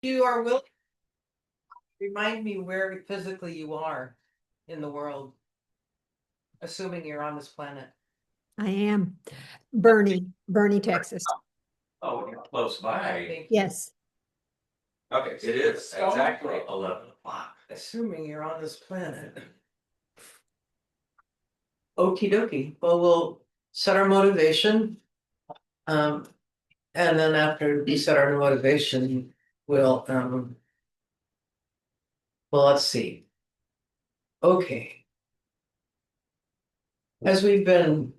You are willing, remind me where physically you are in the world, assuming you're on this planet. I am. Bernie, Texas. Oh, you're close by. Thank you. Yes. Okay, it is exactly 11 o'clock. Assuming you're on this planet. Okie dokie. Well, we'll set our motivation. And then after we set our motivation, well, let's see. Okay. As we've been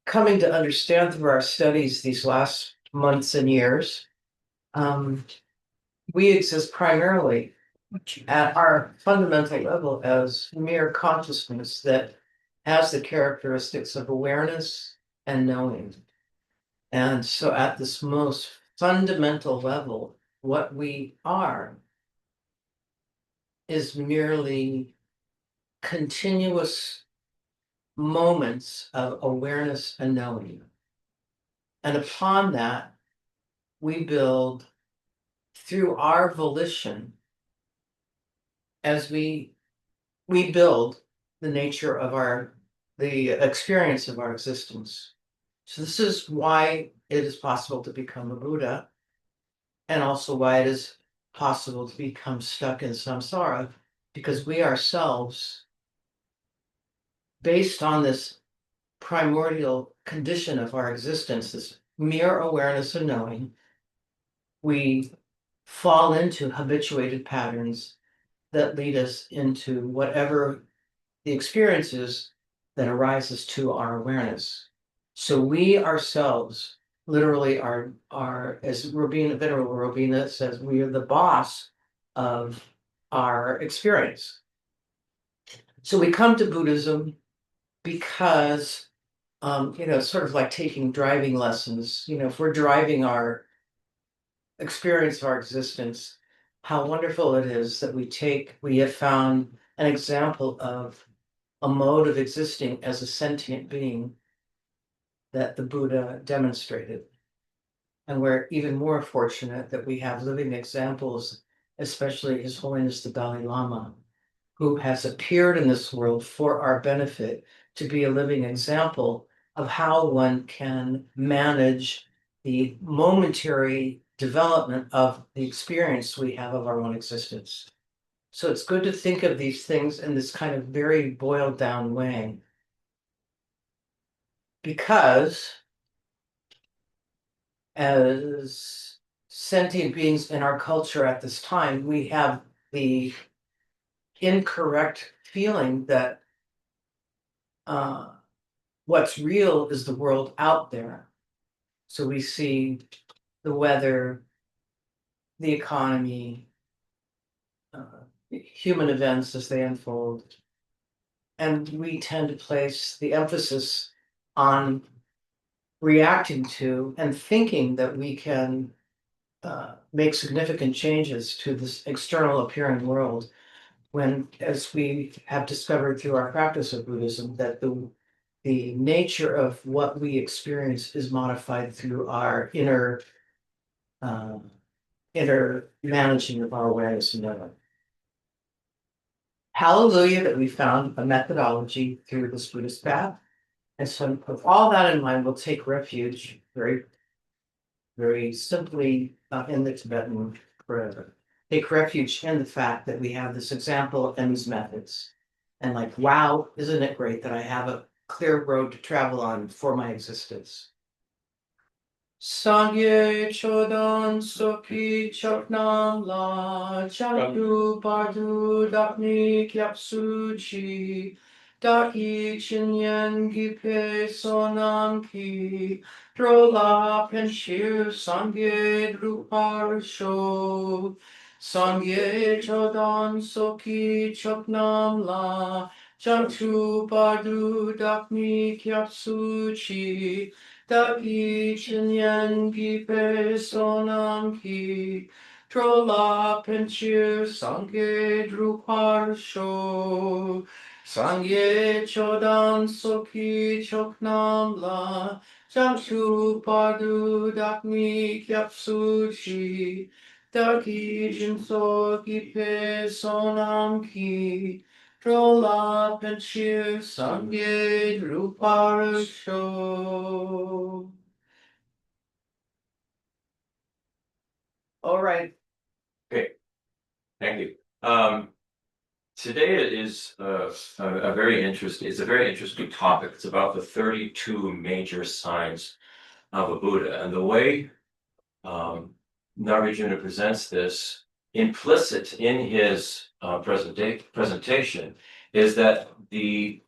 coming to understand through our studies these last months and years, we exist primarily at our fundamental level as mere consciousness that has the characteristics of awareness and knowing. And so, at this most fundamental level, what we are is merely continuous moments of awareness and knowing. And upon that, we build through our volition as we build the nature of the experience of our existence. So this is why it is possible to become a Buddha, and also why it is possible to become stuck in samsara, because we ourselves, based on this primordial condition of our existence, this mere awareness and knowing, we fall into habituated patterns that lead us into whatever the experiences that arises to our awareness. So we ourselves literally are as Venerable Robina says, we are the boss of our experience. So we come to Buddhism because it's sort of like taking driving lessons. If we're driving our experience of our existence, how wonderful it is that we have found an example of a mode of existing as a sentient being that the Buddha demonstrated. And we're even more fortunate that we have living examples, especially His Holiness the Dalai Lama, who has appeared in this world for our benefit to be a living example of how one can manage the momentary development of the experience we have of our own existence. So it's good to think of these things in this kind of very boiled down way. Because as sentient beings in our culture at this time, we have the incorrect feeling that what's real is the world out there. So we see the weather, the economy, human events as they unfold. And we tend to place the emphasis on reacting to and thinking that we can make significant changes to this external appearing world, when, as we have discovered through our practice of Buddhism, that the nature of what we experience is modified through our uh, inner managing of our awareness and knowing. Hallelujah that we found a methodology through this Buddhist path. And so with all that in mind, we'll take refuge very, very simply in the Tibetan prayer. Take refuge in the fact that we have this example and these methods. And like, wow, isn't it great that I have a clear road to travel on for my existence? Sangye Chodan Soki Choknam La Chakdu Bardu Dakni Kyapsuchi Daki Chinyan Gipe Sonam Ki Drola Penshu Sangye Drupar Sho Sangye Chodan Soki Choknam La Chakdu Bardu Dakni Kyapsuchi Daki chinyan ki pe sonam ki trola penchir sangye drupar sho sangye chodan soki choknam la jamshu pardu dakni kyapsu chi Daki jinso ki pe sonam ki Drola penchir sangye druparasho. All right. Okay, thank you. Today is a very interesting. It's a very interesting topic. It's about the 32 major signs of a Buddha, and the way Nagarjuna presents this, implicit in his presentation, is that these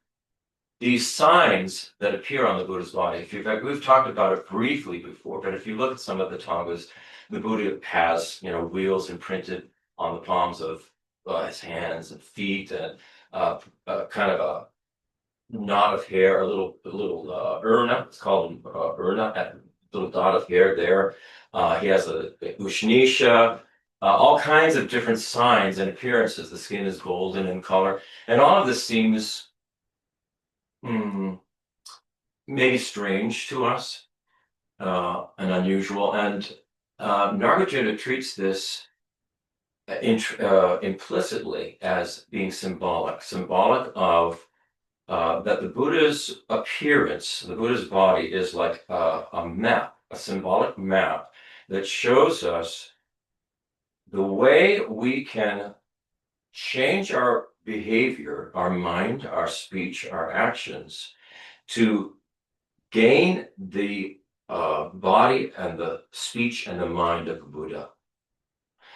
signs that appear on the Buddha's body. We've talked about it briefly before, but if you look at some of the Tangas, the Buddha has wheels imprinted on the palms of his hands and feet, and kind of a knot of hair, a little urna. It's called urna, a little dot of hair there. He has a ushnisha, all kinds of different signs and appearances. The skin is golden in color, and all of this seems maybe strange to us and unusual. And Nagarjuna treats this implicitly as being symbolic of that the Buddha's appearance, the Buddha's body is like a map, a symbolic map that shows us the way we can change our behavior, our mind, our speech, our actions to gain the body and the speech and the mind of the Buddha.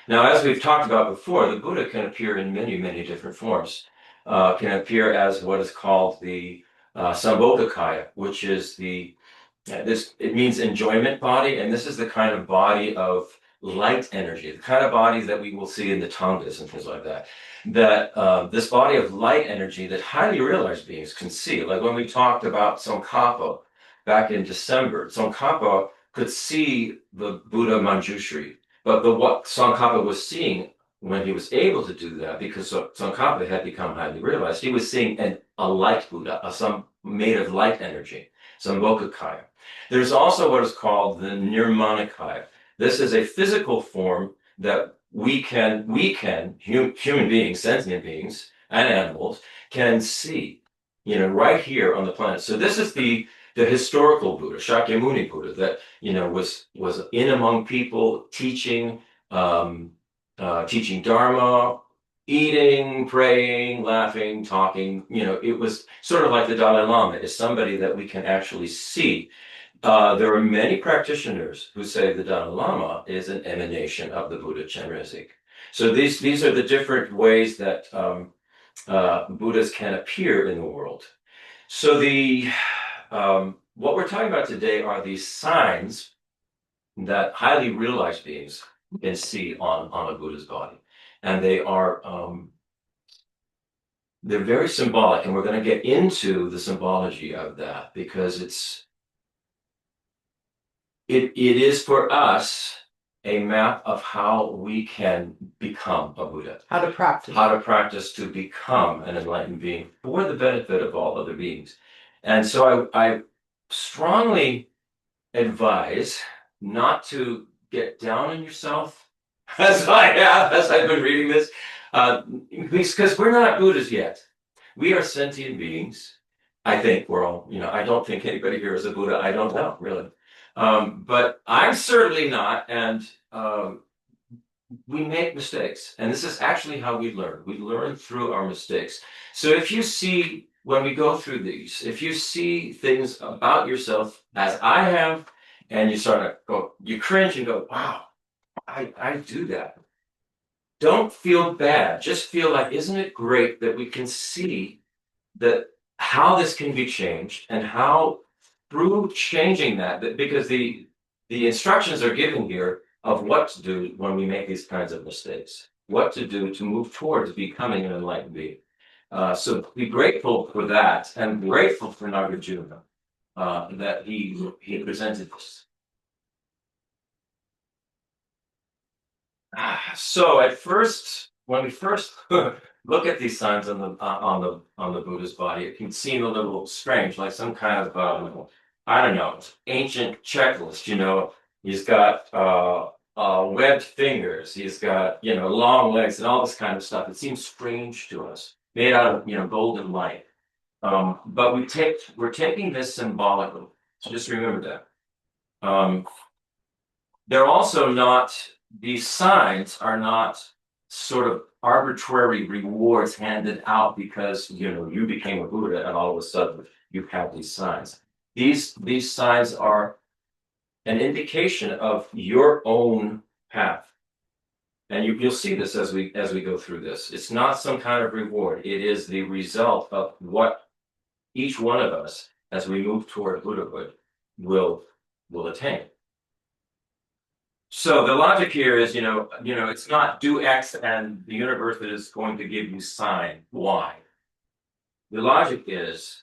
Now, as we've talked about before, the Buddha can appear in many, many different forms. Can appear as what is called the Sambhogakaya, which is it means enjoyment body, and this is the kind of body of light energy, the kind of body that we will see in the Tangas and things like that. This body of light energy that highly realized beings can see. Like when we talked about Tsongkhapa back in December, Tsongkhapa could see the Buddha Manjushri. But what Tsongkhapa was seeing when he was able to do that, because Tsongkhapa had become highly realized, he was seeing a light Buddha, some made of light energy, Sambhogakaya. There's also what is called the Nirmanakaya. This is a physical form that human beings, sentient beings, and animals can see, right here on the planet. So this is the historical Buddha, Shakyamuni Buddha, that was in among people, teaching Dharma, eating, praying, laughing, talking. It was sort of like the Dalai Lama is somebody that we can actually see. There are many practitioners who say the Dalai Lama is an emanation of the Buddha Chenrezig. So these are the different ways that Buddhas can appear in the world. So what we're talking about today are these signs that highly realized beings can see on a Buddha's body, and they're very symbolic, and we're going to get into the symbology of that because it is for us a map of how we can become a Buddha. How to practice to become an enlightened being for the benefit of all other beings. And so I strongly advise not to get down on yourself as I've been reading this, because we're not Buddhas yet. We are sentient beings. I think we're all, I don't think anybody here is a Buddha. I don't know, really. But I'm certainly not, and we make mistakes. And this is actually how we learn. We learn through our mistakes. So if you see, when we go through these, if you see things about yourself, as I have, and you sort of go, you cringe and go, wow, I do that. Don't feel bad. Just feel like, isn't it great that we can see that how this can be changed, and how through changing that because the instructions are given here of what to do when we make these kinds of mistakes, what to do to move towards becoming an enlightened being. So be grateful for that, and grateful for Nagarjuna that he presented this. So at first, when we first look at these signs on the Buddha's body, it can seem a little strange, like some kind of I don't know, ancient checklist. He's got webbed fingers. He's got, long legs and all this kind of stuff. It seems strange to us, made out of, golden light. But we're taking this symbolically. So just remember that. They're also not, these signs are not sort of arbitrary rewards handed out because, you became a Buddha and all of a sudden you have these signs. These signs are an indication of your own path. And you'll see this as we go through this. It's not some kind of reward. It is the result of what each one of us, as we move toward Buddhahood, will attain. So the logic here is, it's not do X and the universe is going to give you sign Y. The logic is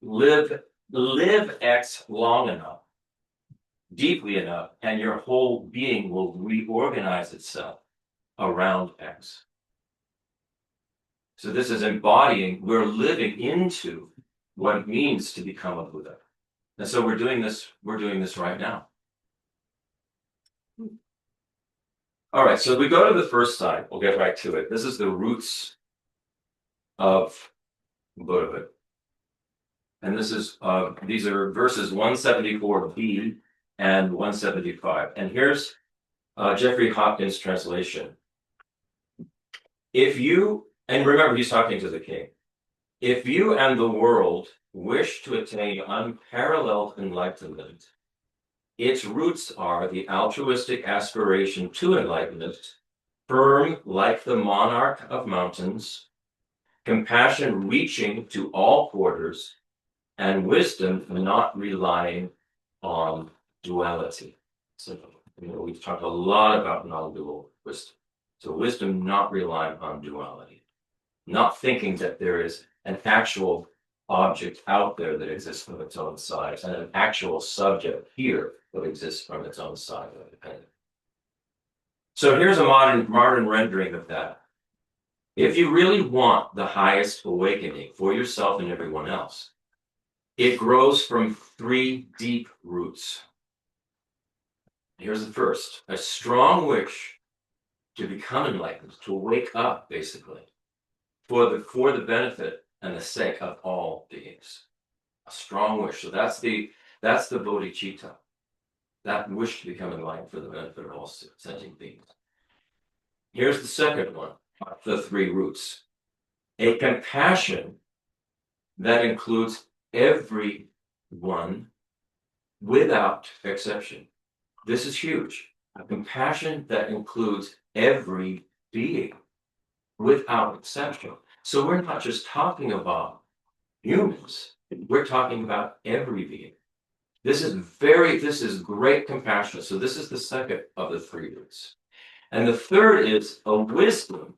live X long enough, deeply enough, and your whole being will reorganize itself around X. So this is embodying, we're living into what it means to become a Buddha. And so we're doing this right now. All right, so we go to the first sign. We'll get right to it. This is the roots of Buddhahood. And this is these are verses 174b and 175. And here's Jeffrey Hopkins' translation. And remember, he's talking to the king. If you and the world wish to attain unparalleled enlightenment, its roots are the altruistic aspiration to enlightenment, firm like the monarch of mountains, compassion reaching to all quarters, and wisdom not relying on duality. So, we've talked a lot about non-dual wisdom. So wisdom not relying on duality, not thinking that there is an actual object out there that exists from its own side, and an actual subject here that exists from its own side. So here's a modern rendering of that. If you really want the highest awakening for yourself and everyone else, it grows from 3 deep roots. Here's the first: a strong wish to become enlightened, to wake up, basically, for the benefit and the sake of all beings. A strong wish. So that's the bodhicitta. That wish to become enlightened for the benefit of all sentient beings. Here's the second one, the 3 roots. A compassion that includes everyone without exception. This is huge. A compassion that includes every being without exception. So we're not just talking about humans. We're talking about every being. This is great compassion. So this is the second of the 3 roots. And the third is a wisdom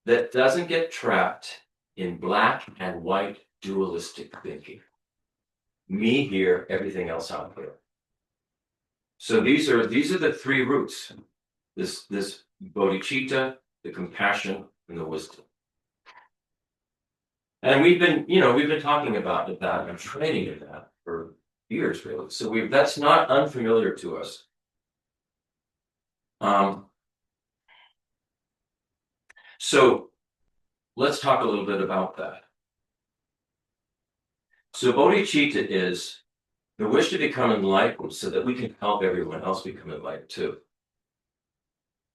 that doesn't get trapped in black and white dualistic thinking. Me here, everything else out there. So these are the 3 roots. This bodhicitta, the compassion, and the wisdom. And we've been talking about that and training in that for years, really. So that's not unfamiliar to us. So let's talk a little bit about that. So bodhicitta is the wish to become enlightened so that we can help everyone else become enlightened too.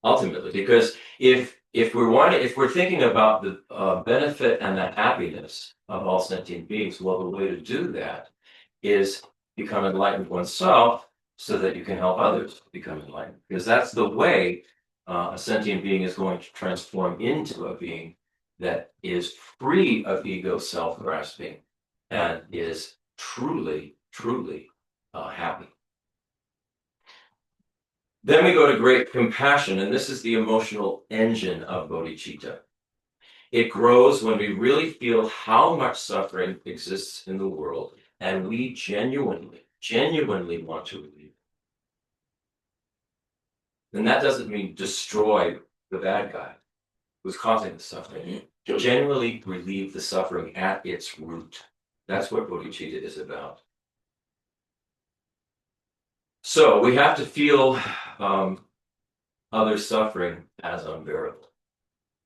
Ultimately, because if we're thinking about the benefit and the happiness of all sentient beings, well, the way to do that is become enlightened oneself so that you can help others become enlightened. Because that's the way a sentient being is going to transform into a being that is free of ego self-grasping and is truly happy. Then we go to great compassion, and this is the emotional engine of bodhicitta. It grows when we really feel how much suffering exists in the world, and we genuinely want to relieve it. And that doesn't mean destroy the bad guy who's causing the suffering. Genuinely relieve the suffering at its root. That's what bodhicitta is about. So we have to feel other suffering as unbearable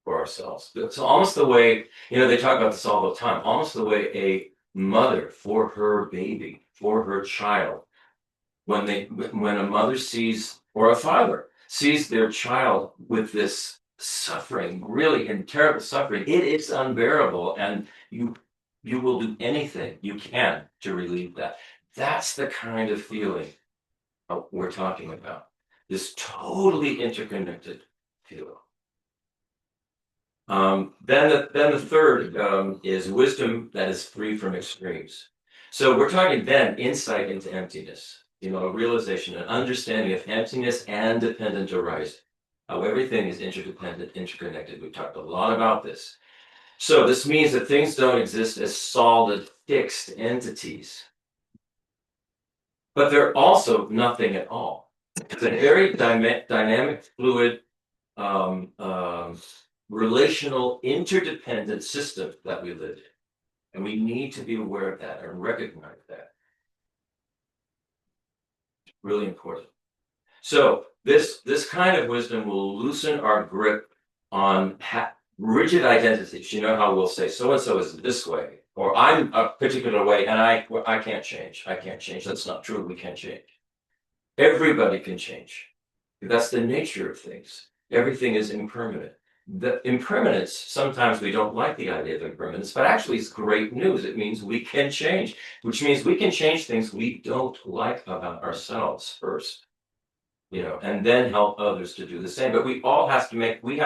for ourselves. It's almost the way, they talk about this all the time, almost the way a mother for her baby, for her child, when a mother sees, or a father sees their child with this suffering, really and terrible suffering, it is unbearable, and you will do anything you can to relieve that. That's the kind of feeling we're talking about. This totally interconnected feeling. Then the third is wisdom that is free from extremes. So we're talking then insight into emptiness, a realization, an understanding of emptiness and dependent arising, how everything is interdependent, interconnected. We've talked a lot about this. So this means that things don't exist as solid, fixed entities, but they're also nothing at all. It's a very dynamic, fluid, relational, interdependent system that we live in. And we need to be aware of that and recognize that. Really important. So this kind of wisdom will loosen our grip on rigid identities. You know how we'll say so-and-so is this way, or I'm a particular way, and I can't change. I can't change. That's not true. We can't change. Everybody can change. That's the nature of things. Everything is impermanent. The impermanence, sometimes we don't like the idea of impermanence, but actually it's great news. It means we can change, which means we can change things we don't like about ourselves first, and then help others to do the same. But we have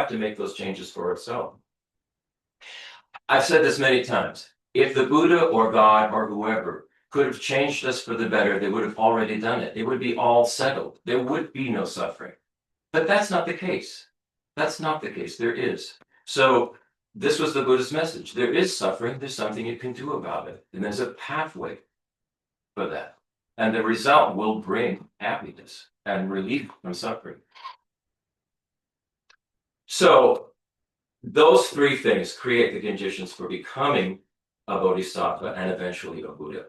to make those changes for ourselves. I've said this many times. If the Buddha or God or whoever could have changed us for the better, they would have already done it. It would be all settled. There would be no suffering. But that's not the case. That's not the case. There is. So this was the Buddhist message. There is suffering. There's something you can do about it. And there's a pathway for that. And the result will bring happiness and relief from suffering. So those three things create the conditions for becoming a bodhisattva and eventually a Buddha.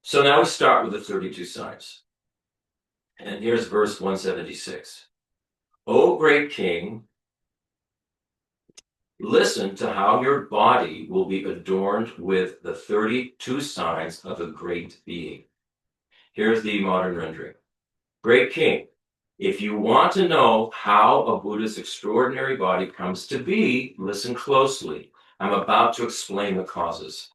So now we start with the 32 signs. And here's verse 176. O great king, listen to how your body will be adorned with the 32 signs of a great being. Here's the modern rendering. Great king, if you want to know how a Buddha's extraordinary body comes to be, listen closely. I'm about to explain the causes.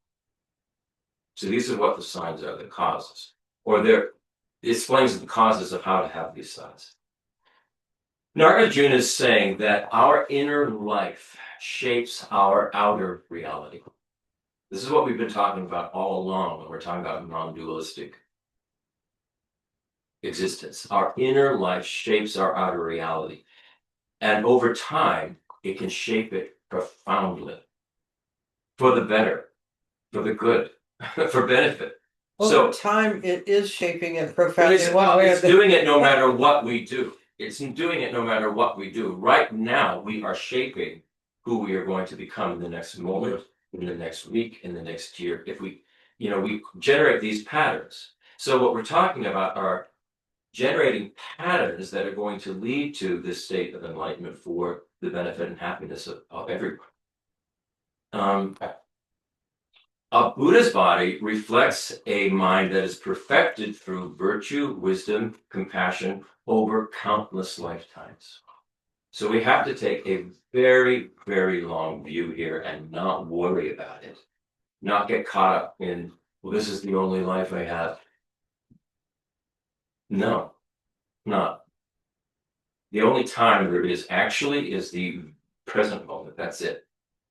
So these are what the signs are, the causes. It explains the causes of how to have these signs. Nagarjuna is saying that our inner life shapes our outer reality. This is what we've been talking about all along when we're talking about non-dualistic existence. Our inner life shapes our outer reality. And over time, it can shape it profoundly for the better, for the good, for benefit. Over time, it is shaping it profoundly. It's doing it no matter what we do. It's doing it no matter what we do. Right now, we are shaping who we are going to become in the next moment, in the next week, in the next year. If we generate these patterns. So what we're talking about are generating patterns that are going to lead to this state of enlightenment for the benefit and happiness of everyone. A Buddha's body reflects a mind that is perfected through virtue, wisdom, compassion over countless lifetimes. So we have to take a very, very long view here and not worry about it. Not get caught up in, well, this is the only life I have. No, not. The only time there is actually is the present moment. That's it.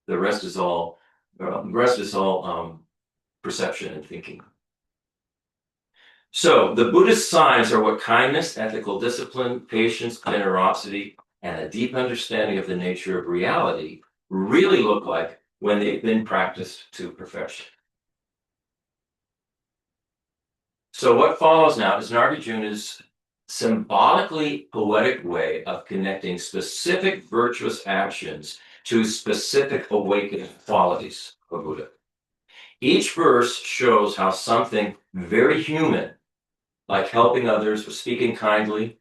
The rest is all perception and thinking. So the Buddhist signs are what kindness, ethical discipline, patience, generosity, and a deep understanding of the nature of reality really look like when they've been practiced to perfection. So what follows now is Nagarjuna's symbolically poetic way of connecting specific virtuous actions to specific awakened qualities of Buddha. Each verse shows how something very human, like helping others or speaking kindly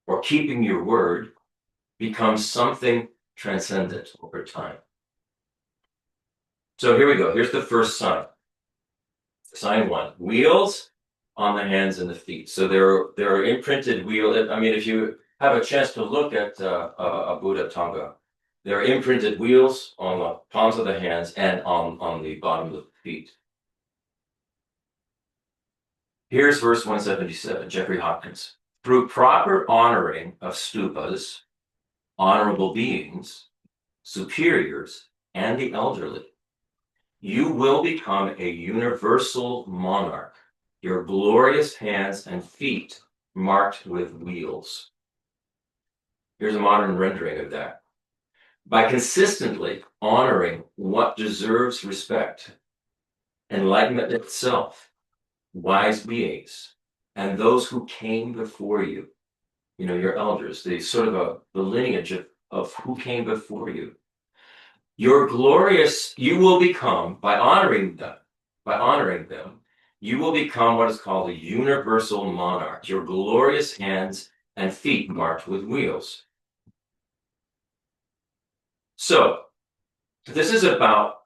or keeping your word, becomes something transcendent over time. So here we go. Here's the first sign. Sign 1, wheels on the hands and the feet. So there are imprinted wheels. I mean, if you have a chance to look at a Buddha Thanga, there are imprinted wheels on the palms of the hands and on the bottom of the feet. Here's verse 177, Jeffrey Hopkins. Through proper honoring of stupas, honorable beings, superiors, and the elderly, you will become a universal monarch, your glorious hands and feet marked with wheels. Here's a modern rendering of that. By consistently honoring what deserves respect, enlightenment itself, wise beings, and those who came before you, your elders, the sort of the lineage of who came before you, you will become, by honoring them, you will become what is called a universal monarch, your glorious hands and feet marked with wheels. So, this is about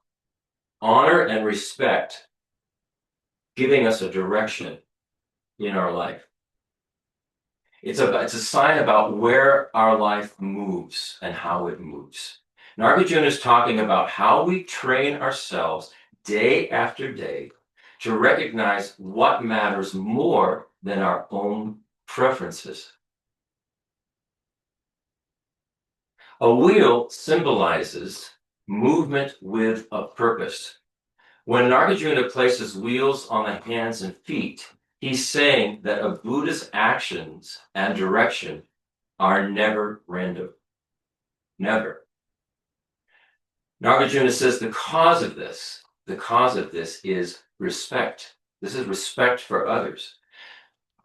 honor and respect giving us a direction in our life. It's a sign about where our life moves and how it moves. Nagarjuna is talking about how we train ourselves day after day to recognize what matters more than our own preferences. A wheel symbolizes movement with a purpose. When Nagarjuna places wheels on the hands and feet, he's saying that a Buddha's actions and direction are never random. Never. Nagarjuna says the cause of this is respect. This is respect for others.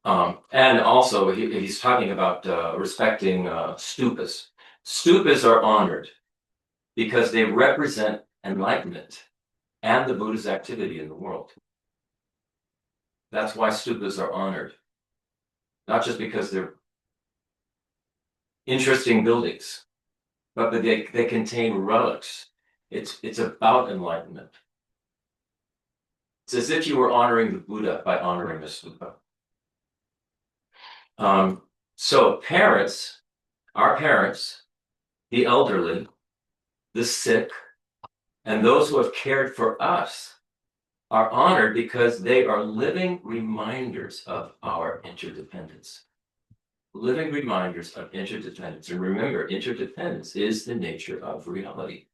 And also, he's talking about respecting stupas. Stupas are honored because they represent enlightenment and the Buddha's activity in the world. That's why stupas are honored. Not just because they're interesting buildings, but they contain relics. It's about enlightenment. It's as if you were honoring the Buddha by honoring the stupa. So our parents, the elderly, the sick, and those who have cared for us are honored because they are living reminders of our interdependence. Living reminders of interdependence. And remember, interdependence is the nature of reality.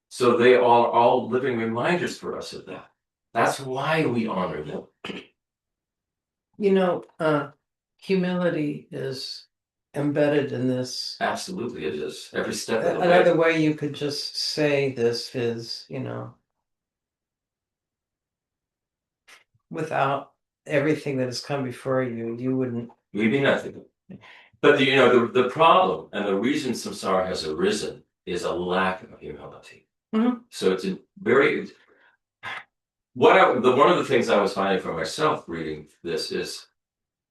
So they are all living reminders for us of that. That's why we honor them. Humility is embedded in this. Absolutely, it is. Every step of the way. Another way you could just say this is, without everything that has come before you, you wouldn't. We'd be nothing. But the problem and the reason samsara has arisen is a lack of humility. Mm-hmm. So it's one of the things I was finding for myself reading this is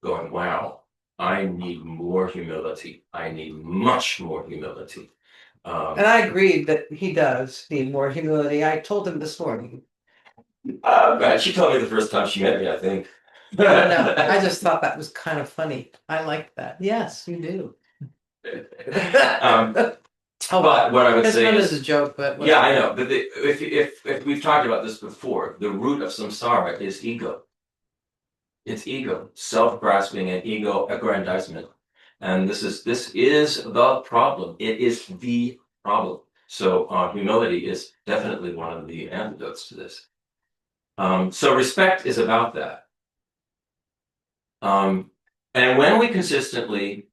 going, wow, I need more humility. I need much more humility. And I agreed that he does need more humility. I told him this morning. She told me the first time she met me, I think. No, I just thought that was kind of funny. I like that. Yes, you do. But what I would say is a joke, but yeah, I know. But if we've talked about this before, the root of samsara is ego. It's ego, self-grasping, and ego aggrandizement, and this is the problem. It is the problem. So humility is definitely one of the antidotes to this. So respect is about that. And when we consistently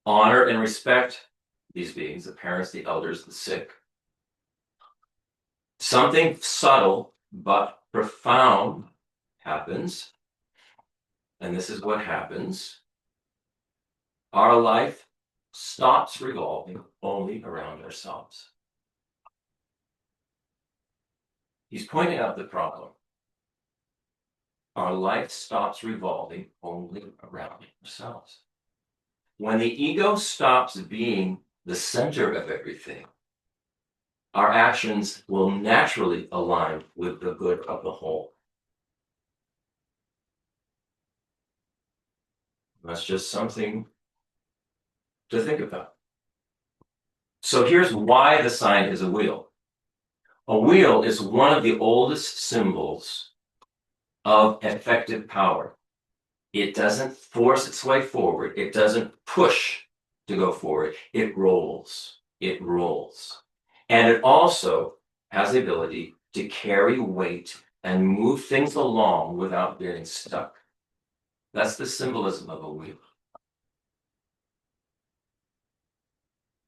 honor and respect these beings, the parents, the elders, the sick, something subtle but profound happens. And this is what happens. Our life stops revolving only around ourselves. He's pointing out the problem. our life stops revolving only around ourselves. When the ego stops being the center of everything, our actions will naturally align with the good of the whole. That's just something to think about. So here's why the sign is a wheel. A wheel is one of the oldest symbols of effective power. It doesn't force its way forward. It doesn't push to go forward. It rolls. It rolls. And it also has the ability to carry weight and move things along without getting stuck. That's the symbolism of a wheel.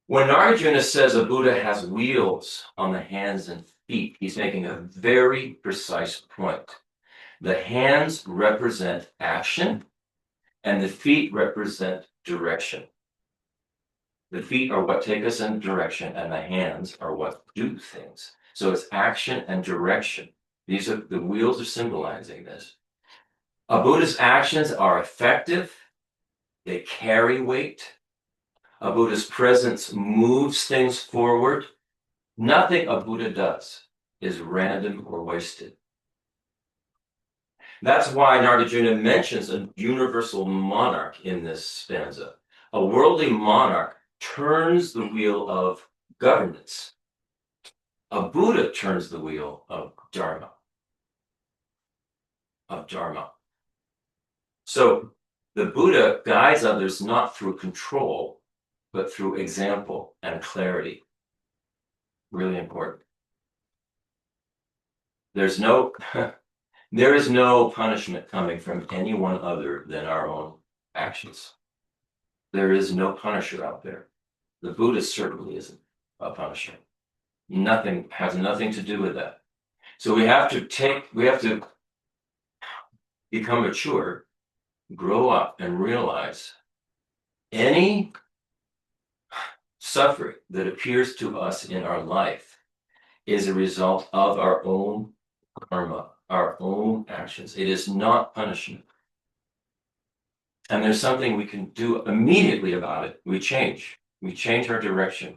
When Nagarjuna says a Buddha has wheels on the hands and feet, he's making a very precise point. The hands represent action, and the feet represent direction. The feet are what take us in direction, and the hands are what do things. So it's action and direction. These are the wheels are symbolizing this. A Buddha's actions are effective. They carry weight. A Buddha's presence moves things forward. Nothing a Buddha does is random or wasted. That's why Nagarjuna mentions a universal monarch in this stanza. A worldly monarch turns the wheel of governance. A Buddha turns the wheel of Dharma. So the Buddha guides others not through control, but through example and clarity. Really important. There is no punishment coming from anyone other than our own actions. There is no punisher out there. The Buddha certainly isn't a punisher. Has nothing to do with that. So we have to become mature, grow up, and realize any suffering that appears to us in our life is a result of our own karma, our own actions. It is not punishment. And there's something we can do immediately about it. We change our direction.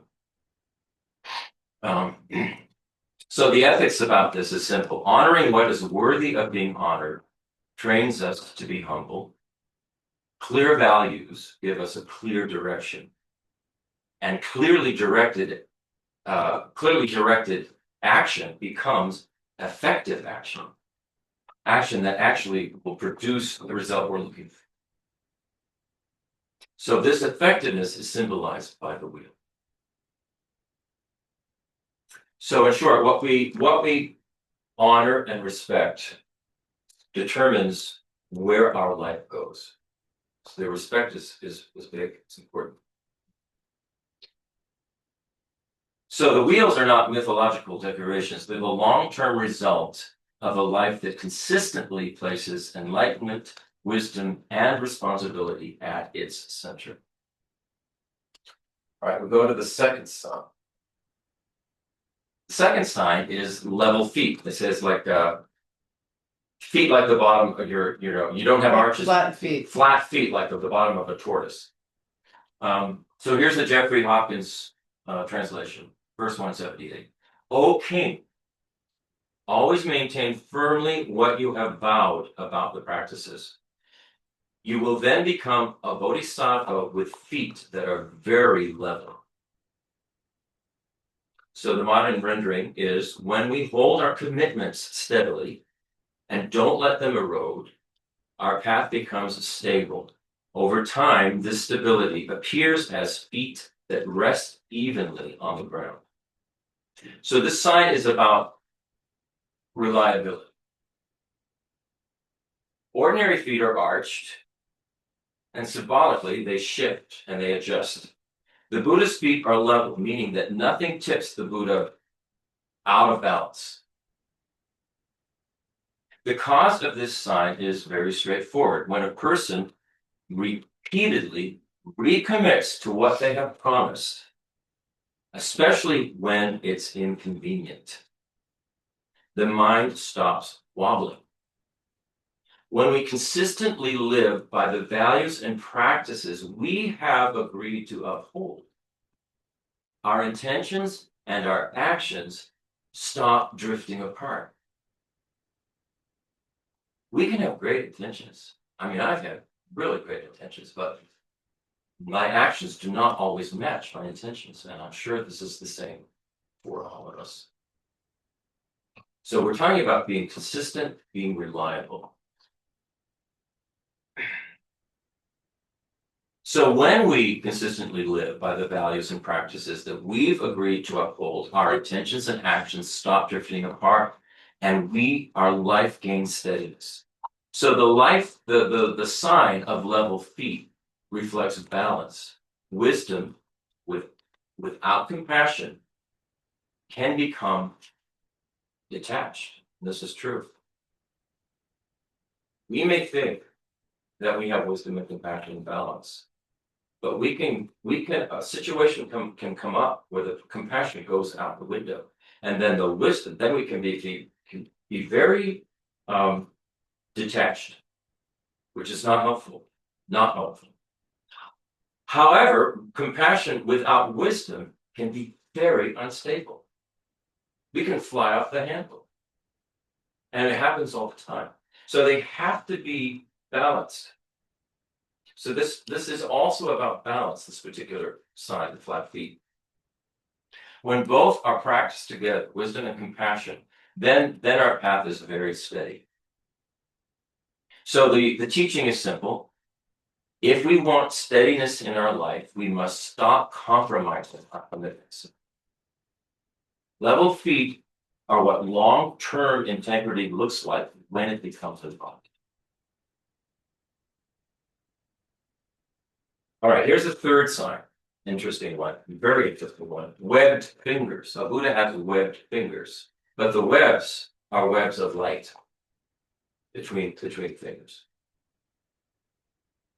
So the ethics about this is simple. Honoring what is worthy of being honored trains us to be humble. Clear values give us a clear direction. And clearly directed action becomes effective action. Action that actually will produce the result we're looking for. So this effectiveness is symbolized by the wheel. So in short, what we honor and respect determines where our life goes. So the respect is big, it's important. So the wheels are not mythological decorations. They're the long-term result of a life that consistently places enlightenment, wisdom, and responsibility at its center. All right, we'll go to the second sign. The second sign is level feet. It says feet like the bottom of your, you don't have arches. Flat feet. Flat feet like the bottom of a tortoise. So here's the Jeffrey Hawkins translation, verse 178. O king, always maintain firmly what you have vowed about the practices. You will then become a bodhisattva with feet that are very level. So the modern rendering is when we hold our commitments steadily and don't let them erode, our path becomes stable. Over time, this stability appears as feet that rest evenly on the ground. So this sign is about reliability. Ordinary feet are arched, and symbolically they shift and they adjust. The Buddha's feet are level, meaning that nothing tips the Buddha out of balance. The cause of this sign is very straightforward. When a person repeatedly recommits to what they have promised, especially when it's inconvenient, the mind stops wobbling. when we consistently live by the values and practices we have agreed to uphold, our intentions and our actions stop drifting apart. We can have great intentions. I mean, I've had really great intentions, but my actions do not always match my intentions. And I'm sure this is the same for all of us. So we're talking about being consistent, being reliable. So when we consistently live by the values and practices that we've agreed to uphold, our intentions and actions stop drifting apart, and our life gains steadiness. So the sign of level feet reflects balance. Wisdom without compassion can become detached. This is true. We may think that we have wisdom and compassion and balance, but a situation can come up where the compassion goes out the window, and then the wisdom, then we can be very detached, which is not helpful. Not helpful. However, compassion without wisdom can be very unstable. We can fly off the handle, and it happens all the time. So they have to be balanced. So this is also about balance, this particular sign, the flat feet. When both are practiced together, wisdom and compassion, then our path is very steady. So the teaching is simple. If we want steadiness in our life, we must stop compromising our commitments. Level feet are what long-term integrity looks like when it becomes a body. All right, here's a third sign. Interesting one, very interesting one. Webbed fingers. A Buddha has webbed fingers, but the webs are webs of light between fingers.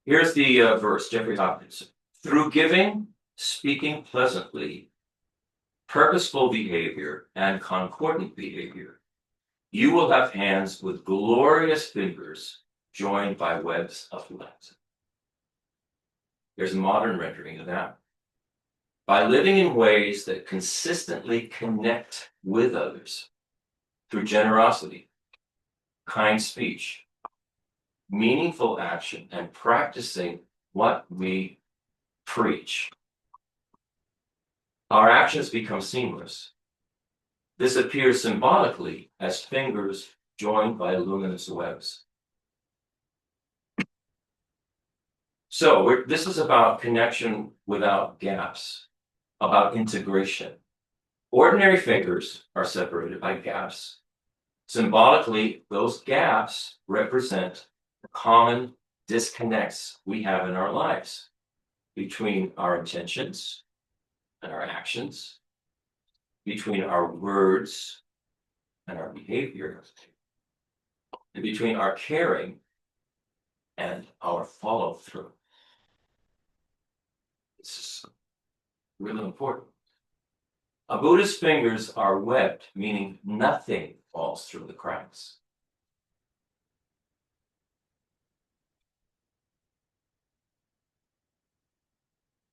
Here's the verse, Jeffrey Hopkins. Through giving, speaking pleasantly, purposeful behavior, and concordant behavior, you will have hands with glorious fingers joined by webs of light. There's a modern rendering of that. By living in ways that consistently connect with others through generosity, kind speech, meaningful action, and practicing what we preach, our actions become seamless. This appears symbolically as fingers joined by luminous webs. So this is about connection without gaps, about integration. Ordinary fingers are separated by gaps. Symbolically, those gaps represent the common disconnects we have in our lives between our intentions and our actions, between our words and our behavior, and between our caring and our follow through. This is really important. A Buddha's fingers are webbed, meaning nothing falls through the cracks.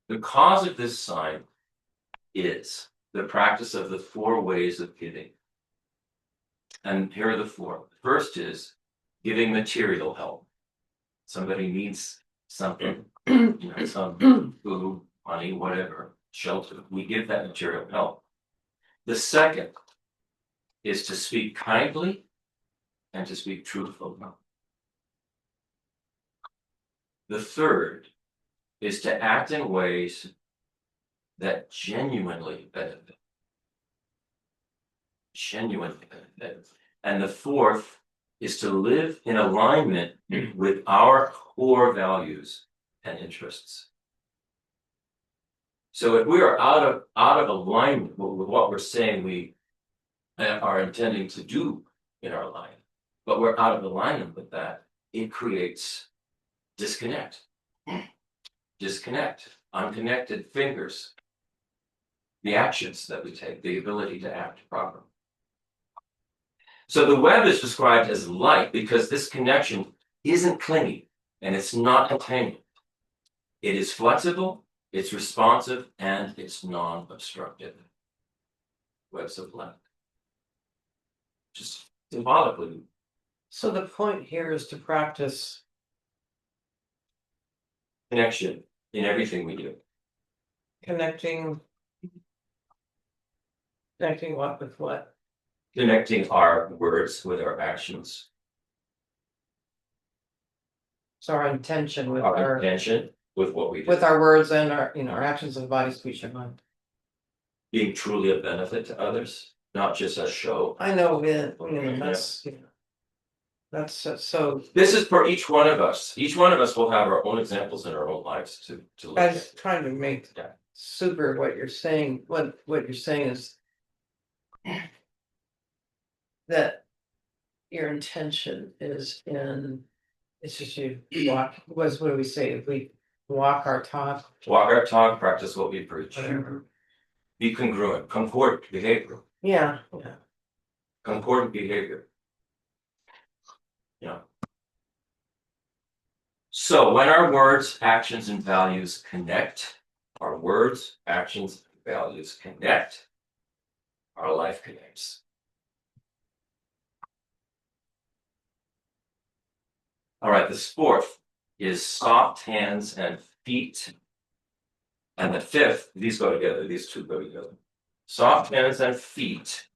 The cause of this sign is the practice of the 4 ways of giving. And here are the 4. The first is giving material help. Somebody needs something, some food, money, whatever, shelter. We give that material help. The second is to speak kindly and to speak truthfully. The third is to act in ways that genuinely benefit. And the fourth is to live in alignment with our core values and interests. So if we are out of alignment with what we're saying we are intending to do in our life, but we're out of alignment with that, it creates disconnect, unconnected fingers, the actions that we take, the ability to act properly. So the web is described as light because this connection isn't clingy and it's not entangled. It is flexible, it's responsive, and it's non-obstructive. Webs of light. Just symbolically. So the point here is to practice Connection in everything we do. connecting what with what? Connecting our words with our actions, So our intention with our intention with what we do. with our words and our actions of body, speech, and mind. Being truly a benefit to others, not just a show. I know that's so. This is for each one of us. Each one of us will have our own examples in our own lives to look I at. was trying to make Yeah. super what you're saying. What you're saying is that your intention is in. It's just you walk. What do we say? If we walk our talk, Walk our talk, practice what we preach. whatever. Be congruent, concordant behavior. Yeah. Concordant behavior. Yeah. So when our words, actions, and values connect, our words, actions, and values connect, our life connects. All right, the fourth is soft hands and feet. And the fifth, these go together, these two go together. Soft hands and feet,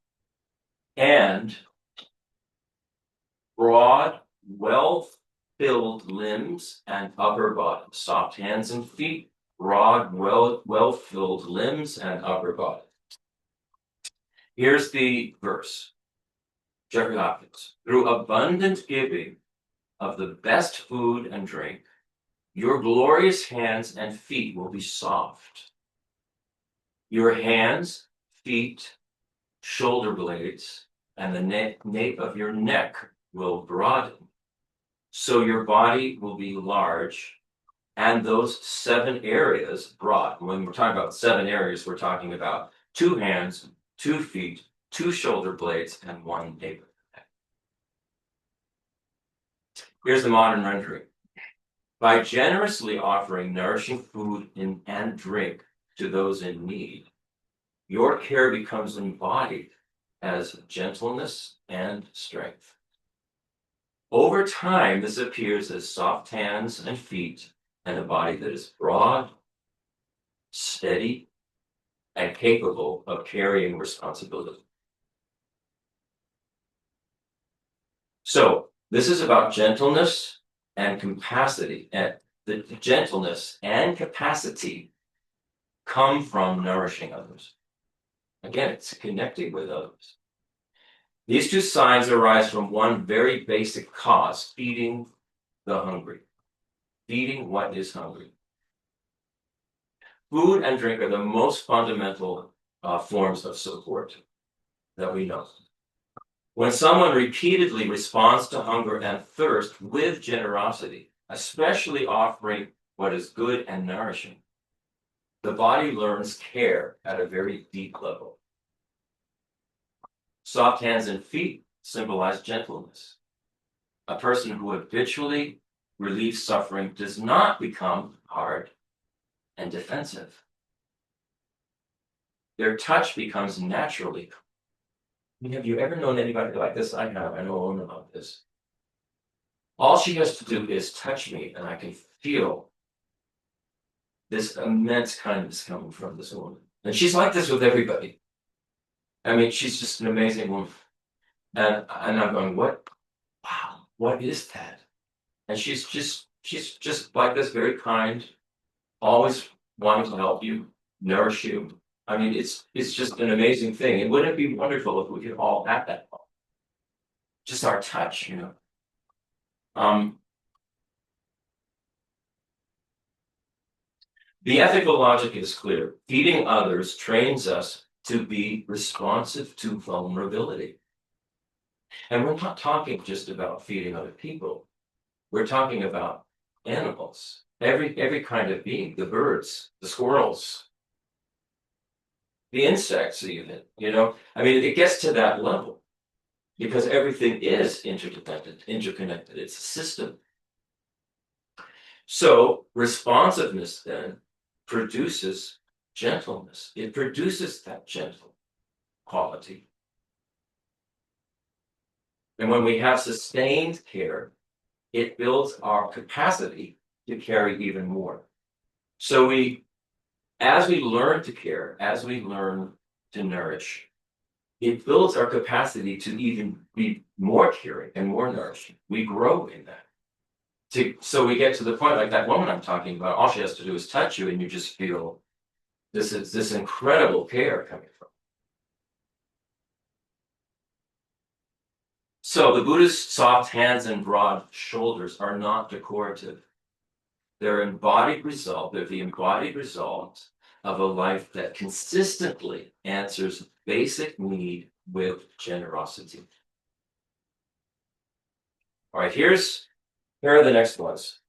and broad, well-filled limbs and upper body. Soft hands and feet, broad, well-filled limbs and upper body. Here's the verse. Jeffrey Hopkins. Through abundant giving of the best food and drink, your glorious hands and feet will be soft. Your hands, feet, shoulder blades, and the nape of your neck will broaden. So your body will be large, and those 7 areas broad. When we're talking about 7 areas, we're talking about 2 hands, 2 feet, 2 shoulder blades, and 1 nape. Here's the modern rendering. By generously offering nourishing food and drink to those in need, your care becomes embodied as gentleness and strength. Over time, this appears as soft hands and feet and a body that is broad, steady, and capable of carrying responsibility. So this is about gentleness and capacity, and the gentleness and capacity come from nourishing others. Again, it's connecting with others. These 2 signs arise from one very basic cause: feeding the hungry. Feeding what is hungry. Food and drink are the most fundamental forms of support that we know. When someone repeatedly responds to hunger and thirst with generosity, especially offering what is good and nourishing, the body learns care at a very deep level. Soft hands and feet symbolize gentleness. A person who habitually relieves suffering does not become hard and defensive. Their touch becomes naturally. Have you ever known anybody like this? I have. I know a woman about this. All she has to do is touch me, and I can feel this immense kindness coming from this woman. And she's like this with everybody. I mean, she's just an amazing woman. And I'm going, what? Wow, what is that? And she's just like this, very kind, always wanting to help you, nourish you. I mean, it's just an amazing thing. And wouldn't it be wonderful if we could all have that? Just our touch, The ethical logic is clear. Feeding others trains us to be responsive to vulnerability. And we're not talking just about feeding other people. We're talking about animals, every kind of being, the birds, the squirrels, the insects even, I mean, it gets to that level because everything is interdependent, interconnected. It's a system. So responsiveness then produces gentleness. It produces that gentle quality. And when we have sustained care, it builds our capacity to carry even more. So as we learn to care, as we learn to nourish, it builds our capacity to even be more caring and more nourishing. We grow in that. So we get to the point like that woman I'm talking about, all she has to do is touch you and you just feel this incredible care coming from. So the Buddha's soft hands and broad shoulders are not decorative. They're the embodied result of a life that consistently answers basic need with generosity. All right, here are the next ones.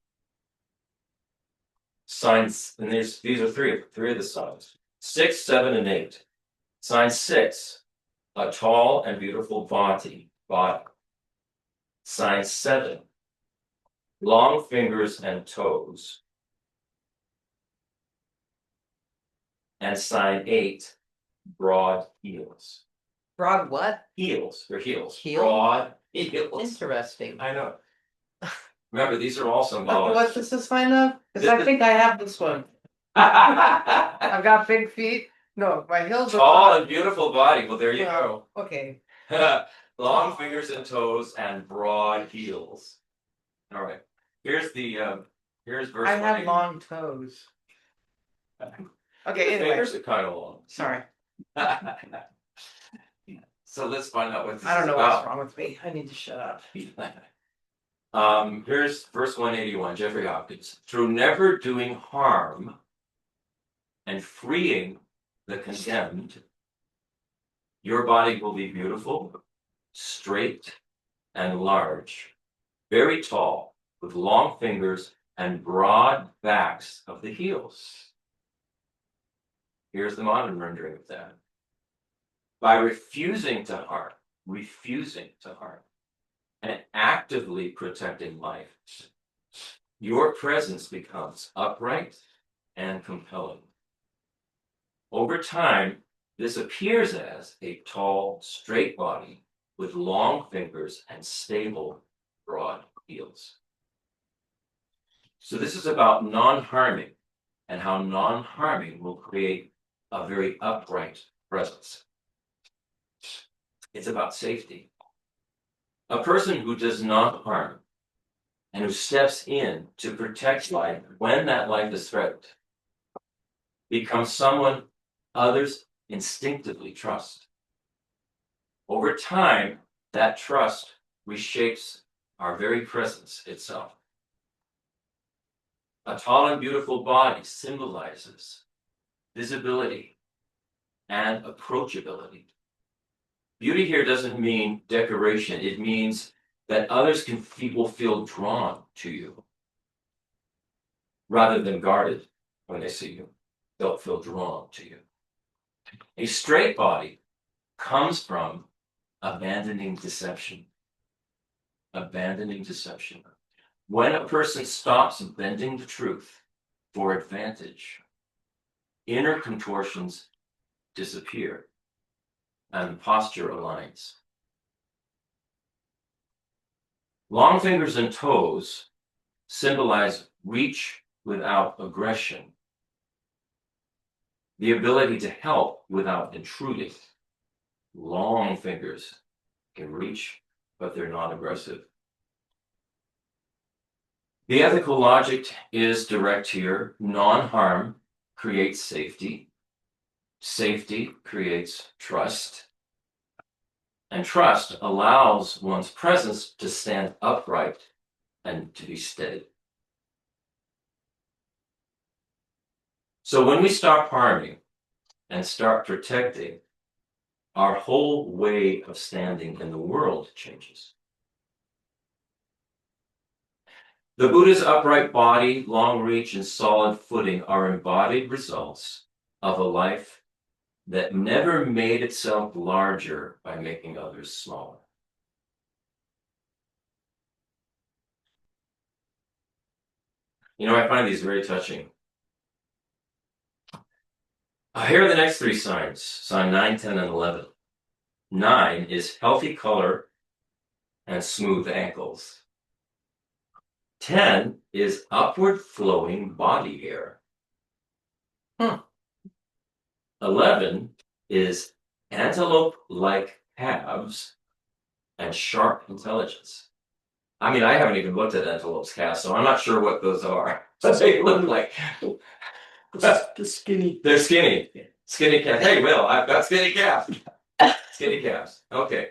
Signs, and these are three of the signs. 6, 7, and 8. Sign 6, a tall and beautiful body. Sign 7, long fingers and toes. And sign 8, broad heels. Broad what? Heels, they're heels. Heel? Broad heels. Interesting. I know. Remember, these are all symbolic. What's this a sign of? Because I think I have this one. Tall I've got big feet. No, my heels are and beautiful body. Well, there you go. Okay. Long fingers and toes and broad heels. All right. Here's verse I have 1. long toes. Okay, anyway. Fingers are kind of long. Sorry. So let's find out what this I don't is know about. what's wrong with me. I need to shut up. Here's verse 181, Jeffrey Hopkins. Through never doing harm and freeing the condemned, your body will be beautiful, straight, and large, very tall, with long fingers and broad backs of the heels. Here's the modern rendering of that. By refusing to harm, and actively protecting life, your presence becomes upright and compelling. Over time, this appears as a tall, straight body with long fingers and stable, broad heels. So this is about non-harming and how non-harming will create a very upright presence. It's about safety. A person who does not harm and who steps in to protect life when that life is threatened becomes someone others instinctively trust. Over time, that trust reshapes our very presence itself. A tall and beautiful body symbolizes visibility and approachability. Beauty here doesn't mean decoration. It means that others will feel drawn to you rather than guarded when they see you. They'll feel drawn to you. A straight body comes from abandoning deception. Abandoning deception. When a person stops bending the truth for advantage, inner contortions disappear and posture aligns. Long fingers and toes symbolize reach without aggression, the ability to help without intruding. Long fingers can reach, but they're not aggressive. The ethical logic is direct here. Non-harm creates safety. Safety creates trust. And trust allows one's presence to stand upright and to be steady. So when we stop harming and start protecting, our whole way of standing in the world changes. The Buddha's upright body, long reach, and solid footing are embodied results of a life that never made itself larger by making others smaller. I find these very touching. Here are the next three signs, sign 9, 10, and 11. 9 is healthy color and smooth ankles. 10 is upward flowing body hair. 11 is antelope-like calves and sharp intelligence. I mean, I haven't even looked at antelope's calves, so I'm not sure what those are. But they look like The skinny. they're skinny. Skinny calves. Hey, Will, I've got skinny calves. Skinny calves. Okay.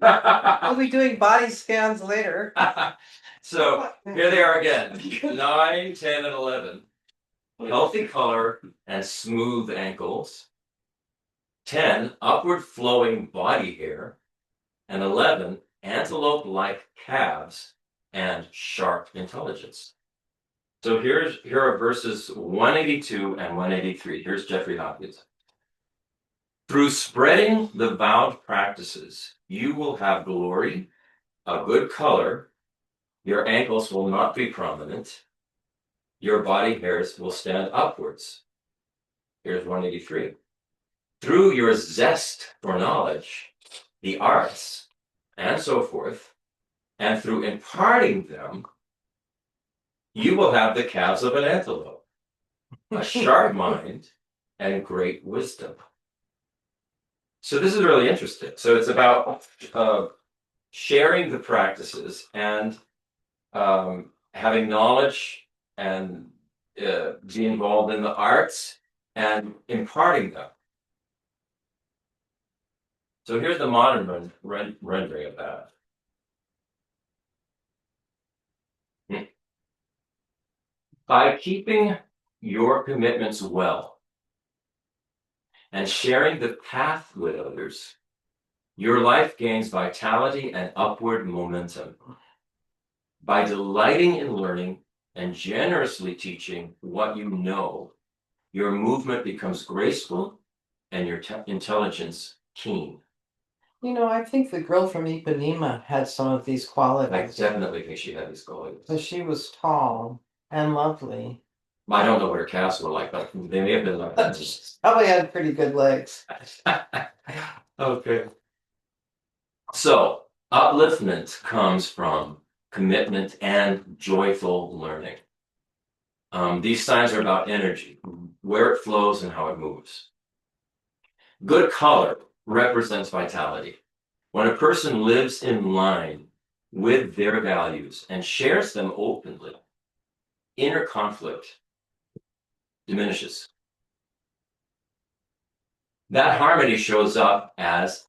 I'll be doing body scans later. So here they are again. 9, 10, and 11. Healthy color and smooth ankles. 10, upward flowing body hair. And 11, antelope-like calves and sharp intelligence. So here are verses 182 and 183. Here's Jeffrey Hopkins. Through spreading the vowed practices, you will have glory, a good color, your ankles will not be prominent, your body hairs will stand upwards. Here's 183. Through your zest for knowledge, the arts, and so forth, and through imparting them, you will have the calves of an antelope, a sharp mind, and great wisdom. So this is really interesting. So it's about sharing the practices and having knowledge and be involved in the arts and imparting them. So here's the modern rendering of that. By keeping your commitments well and sharing the path with others, your life gains vitality and upward momentum. By delighting in learning and generously teaching what you know, your movement becomes graceful and your intelligence keen. I think the girl from Ipanema had some of these I qualities. definitely think she had these qualities. So she was tall and lovely. I don't know what her calves were like, but they may have been like that. She probably had pretty good legs. Okay. So, upliftment comes from commitment and joyful learning. These signs are about energy, where it flows and how it moves. Good color represents vitality. When a person lives in line with their values and shares them openly, inner conflict diminishes. That harmony shows up as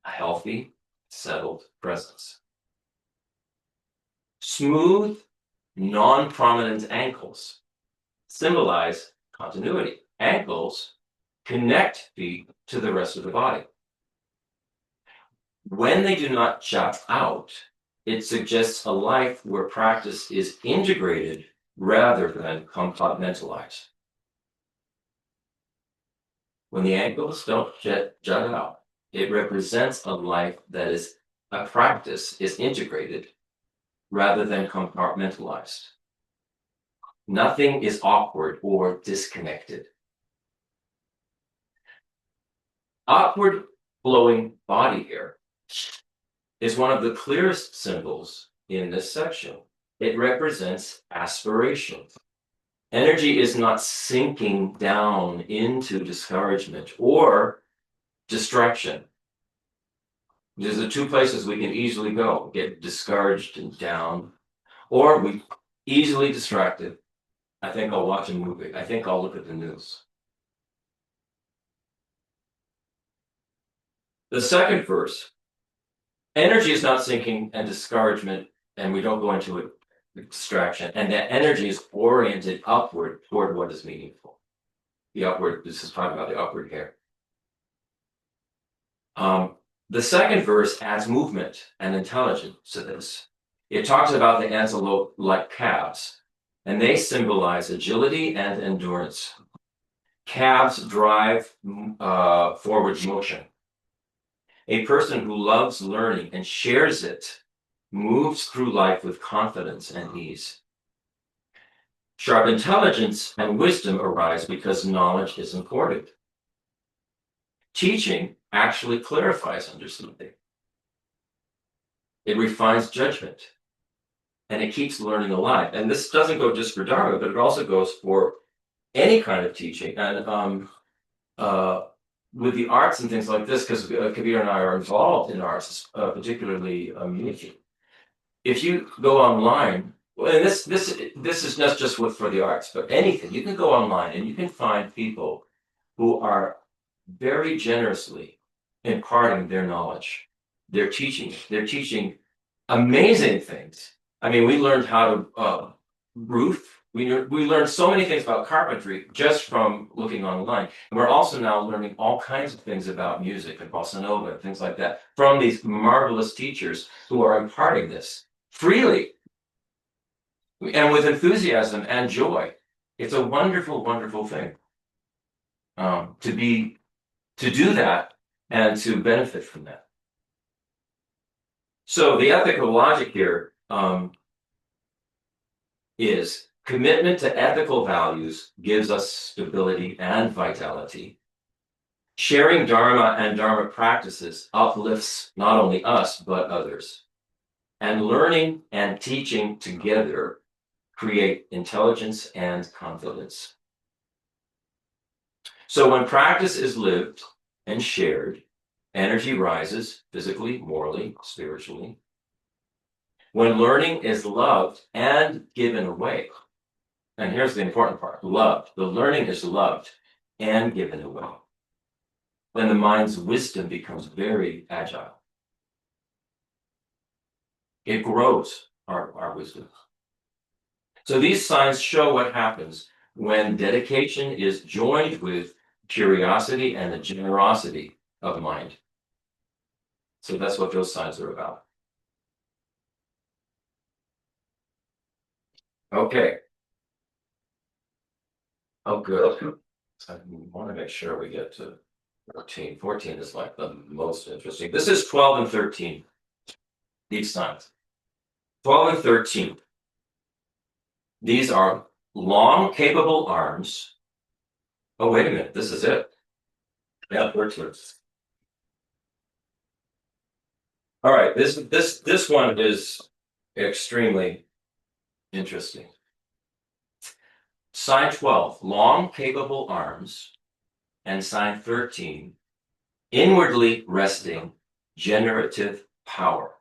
a healthy, settled presence. Smooth, non-prominent ankles symbolize continuity. Ankles connect feet to the rest of the body. When they do not jut out, it suggests a life where practice is integrated rather than compartmentalized. When the ankles don't jut out, it represents a life that is a practice is integrated rather than compartmentalized. Nothing is awkward or disconnected. Upward flowing body hair is one of the clearest symbols in this section. It represents aspiration. Energy is not sinking down into discouragement or distraction. There's the two places we can easily go, get discouraged and down, or we easily distracted. I think I'll watch a movie. I think I'll look at the news. The second verse, energy is not sinking and discouragement, and we don't go into a distraction, and that energy is oriented upward toward what is meaningful. The upward, this is talking about the upward hair. The second verse adds movement and intelligence to this. It talks about the antelope-like calves, and they symbolize agility and endurance. Calves drive forward motion. A person who loves learning and shares it moves through life with confidence and ease. Sharp intelligence and wisdom arise because knowledge is important. Teaching actually clarifies understanding. It refines judgment. And it keeps learning alive. And this doesn't go just for Dharma, but it also goes for any kind of teaching. And with the arts and things like this, because Kabir and I are involved in arts, particularly music. If you go online, well, and this is not just for the arts, but anything, you can go online and you can find people who are very generously imparting their knowledge. They're teaching amazing things. I mean, we learned how to roof. We learned so many things about carpentry just from looking online. And we're also now learning all kinds of things about music and bossa nova and things like that from these marvelous teachers who are imparting this freely and with enthusiasm and joy. It's a wonderful, wonderful thing to do that and to benefit from that. So the ethical logic here is commitment to ethical values gives us stability and vitality. Sharing Dharma and Dharma practices uplifts not only us, but others. And learning and teaching together create intelligence and confidence. So when practice is lived and shared, energy rises physically, morally, spiritually. When learning is loved and given away, and here's the important part, loved. The learning is loved and given away. Then the mind's wisdom becomes very agile. It grows our wisdom. So these signs show what happens when dedication is joined with curiosity and the generosity of mind. So that's what those signs are about. Okay. Oh, good. I want to make sure we get to 14. 14 is like the most interesting. This is 12 and 13. These signs. 12 and 13. These are long, capable arms. Oh, wait a minute. This is it. Yeah, 13. All right. This one is extremely interesting. Sign 12, long, capable arms. And sign 13, inwardly resting, generative power.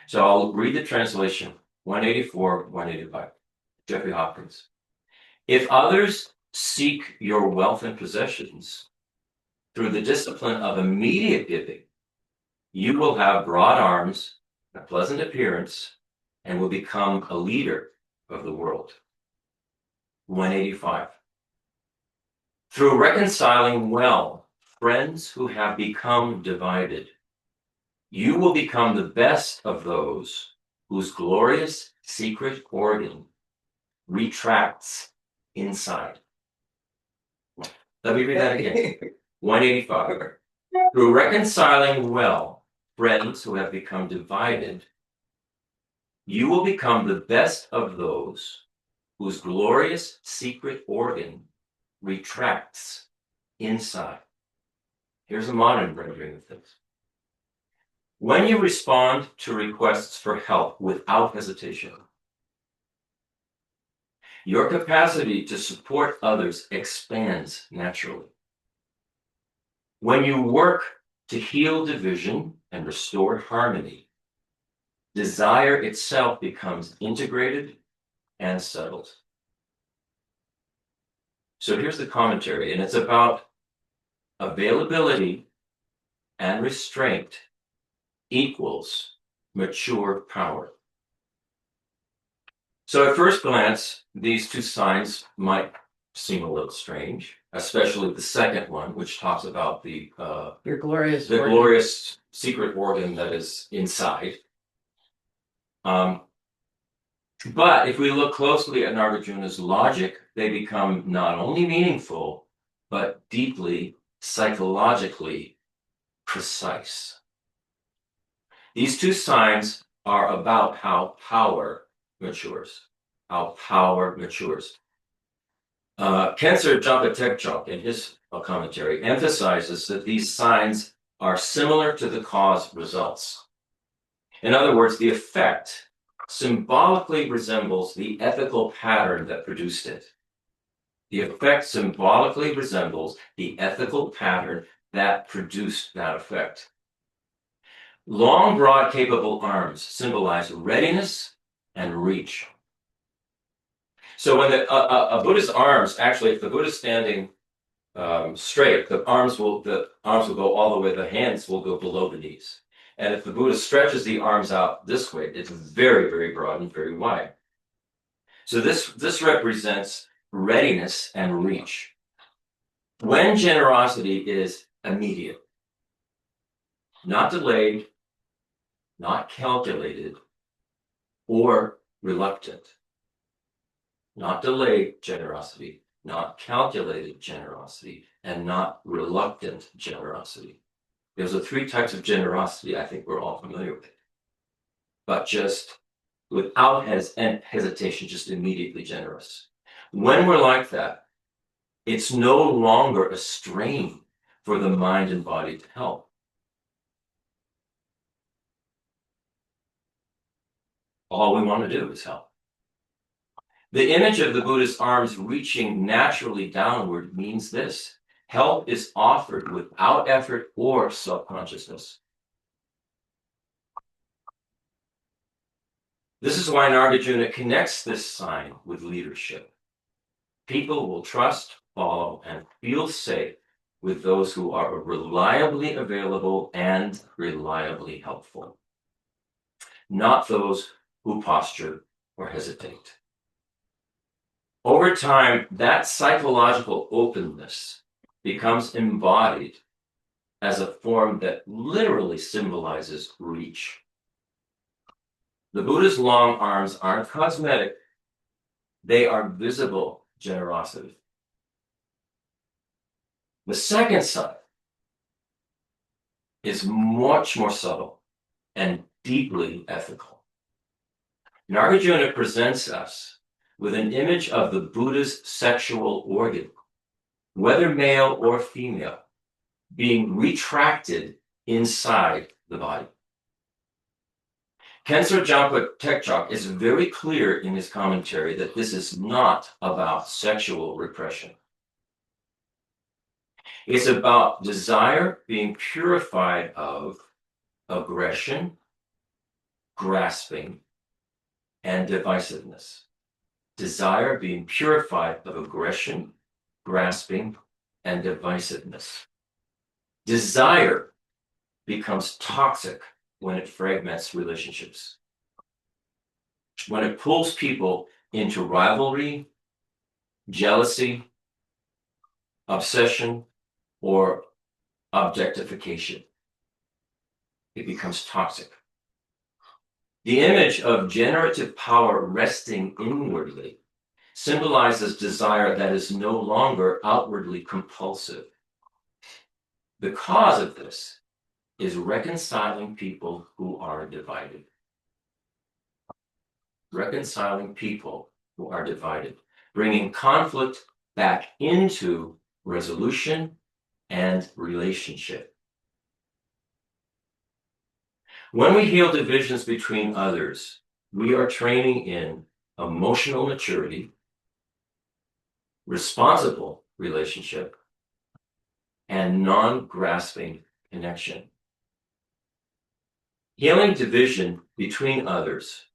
So I'll read the translation, 184, 185, Jeffrey Hopkins. If others seek your wealth and possessions through the discipline of immediate giving, you will have broad arms, a pleasant appearance, and will become a leader of the world. 185. Through reconciling well friends who have become divided, you will become the best of those whose glorious secret organ retracts inside. Let me read that again. 185. Through reconciling well friends who have become divided, you will become the best of those whose glorious secret organ retracts inside. Here's a modern rendering of this. When you respond to requests for help without hesitation, your capacity to support others expands naturally. When you work to heal division and restore harmony, desire itself becomes integrated and settled. So here's the commentary, and it's about availability and restraint equals mature power. So at first glance, these two signs might seem a little strange, especially the second one, which talks about the Your glorious the organ. glorious secret organ that is inside. But if we look closely at Nagarjuna's logic, they become not only meaningful, but deeply psychologically precise. These two signs are about how power matures. how power matures. Kensar Jampa in his commentary emphasizes that these signs are similar to the cause results. In other words, the effect symbolically resembles the ethical pattern that produced it. The effect symbolically resembles the ethical pattern that produced that effect. Long, broad, capable arms symbolize readiness and reach. So when a Buddha's arms, actually, if the Buddha's standing straight, the arms will go all the way, the hands will go below the knees. And if the Buddha stretches the arms out this way, it's very, very broad and very wide. So this represents readiness and reach. When generosity is immediate, not delayed, not calculated, or reluctant. Not delayed generosity, not calculated generosity, and not reluctant generosity. Those are three types of generosity I think we're all familiar with. But just without hesitation, just immediately generous. When we're like that, it's no longer a strain for the mind and body to help. All we want to do is help. The image of the Buddha's arms reaching naturally downward means this: help is offered without effort or self-consciousness. This is why Nagarjuna connects this sign with leadership. People will trust, follow, and feel safe with those who are reliably available and reliably helpful, not those who posture or hesitate. Over time, that psychological openness becomes embodied as a form that literally symbolizes reach. The Buddha's long arms aren't cosmetic, they are visible generosity. The second side is much more subtle and deeply ethical. Nagarjuna presents us with an image of the Buddha's sexual organ, whether male or female, being retracted inside the body. Kensar Jampa Tekchok is very clear in his commentary that this is not about sexual repression. It's about desire being purified of aggression, grasping, and divisiveness. Desire being purified of aggression, grasping, and divisiveness. Desire becomes toxic when it fragments relationships, when it pulls people into rivalry, jealousy, obsession, or objectification. It becomes toxic. The image of generative power resting inwardly symbolizes desire that is no longer outwardly compulsive. The cause of this is reconciling people who are divided. Reconciling people who are divided, bringing conflict back into resolution and relationship. When we heal divisions between others, we are training in emotional maturity, responsible relationship, and non-grasping connection. Healing division between others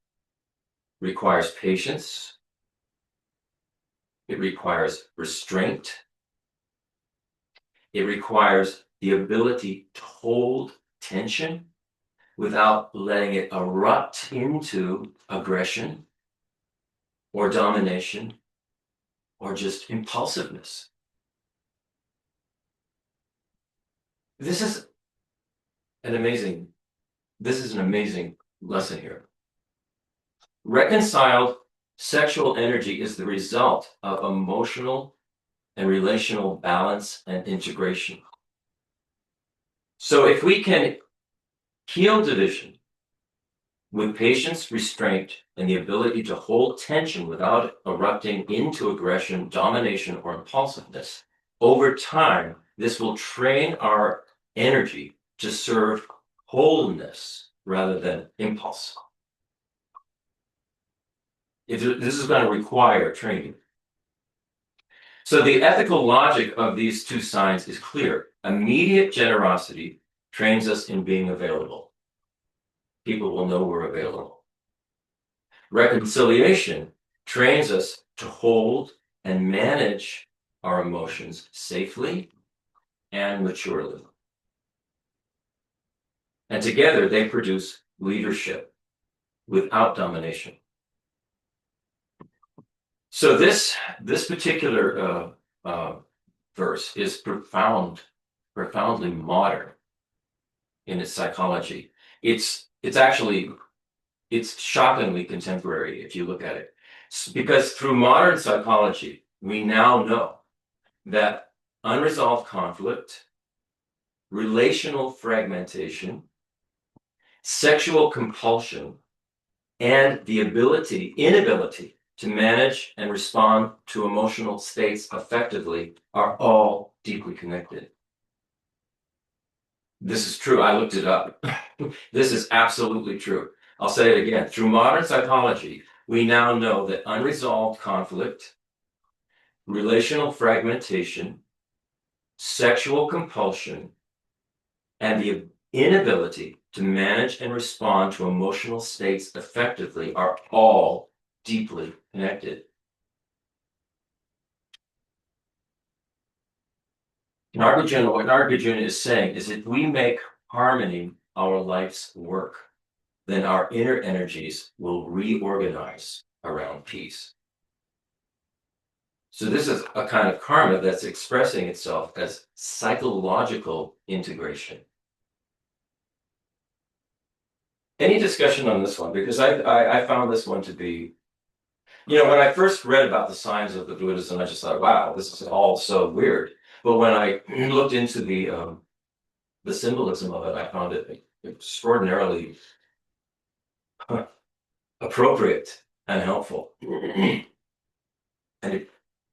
requires patience, it requires restraint, it requires the ability to hold tension without letting it erupt into aggression or domination or just impulsiveness. This is an amazing lesson here. Reconciled sexual energy is the result of emotional and relational balance and integration. So if we can heal division With patience, restraint, and the ability to hold tension without erupting into aggression, domination, or impulsiveness, over time, this will train our energy to serve wholeness rather than impulse. This is going to require training. So the ethical logic of these two signs is clear. Immediate generosity trains us in being available. People will know we're available. Reconciliation trains us to hold and manage our emotions safely and maturely. And together they produce leadership without domination. So this particular verse is profoundly modern in its psychology. It's shockingly contemporary if you look at it, because through modern psychology we now know that unresolved conflict, relational fragmentation, sexual compulsion, and the inability to manage and respond to emotional states effectively are all deeply connected. This is true. I looked it up. This is absolutely true. I'll say it again. Through modern psychology, we now know that unresolved conflict, relational fragmentation, sexual compulsion, and the inability to manage and respond to emotional states effectively are all deeply connected. Nagarjuna, what Nagarjuna is saying is if we make harmony our life's work, then our inner energies will reorganize around peace. So this is a kind of karma that's expressing itself as psychological integration. Any discussion on this one? Because I found this one to be, when I first read about the signs of the Buddhism, I just thought, wow, this is all so weird. But when I looked into the symbolism of it, I found it extraordinarily appropriate and helpful. And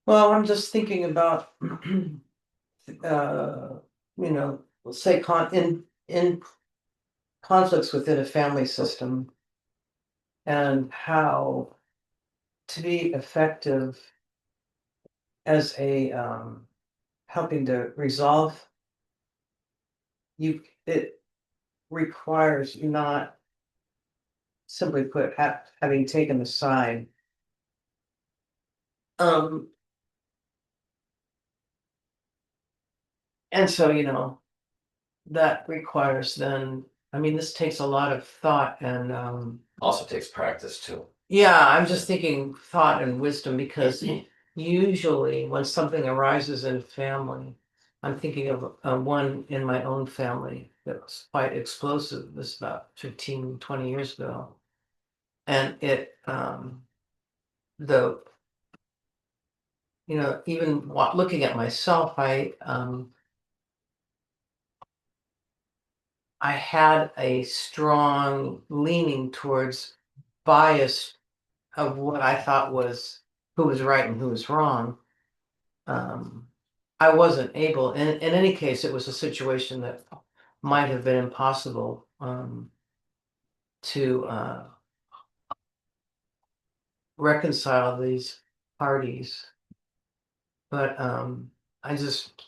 Well, I'm just thinking about, say in conflicts within a family system, and how to be effective as a helping to resolve, it requires not simply put having taken the side. And so, that requires then, this takes a lot of thought and also takes practice too. yeah, I'm just thinking thought and wisdom, because usually when something arises in a family, I'm thinking of one in my own family that was quite explosive. This was about 15, 20 years ago. And it, even looking at myself, I had a strong leaning towards bias of what I thought was who was right and who was wrong. I wasn't able, in any case, it was a situation that might have been impossible to reconcile these parties. But I just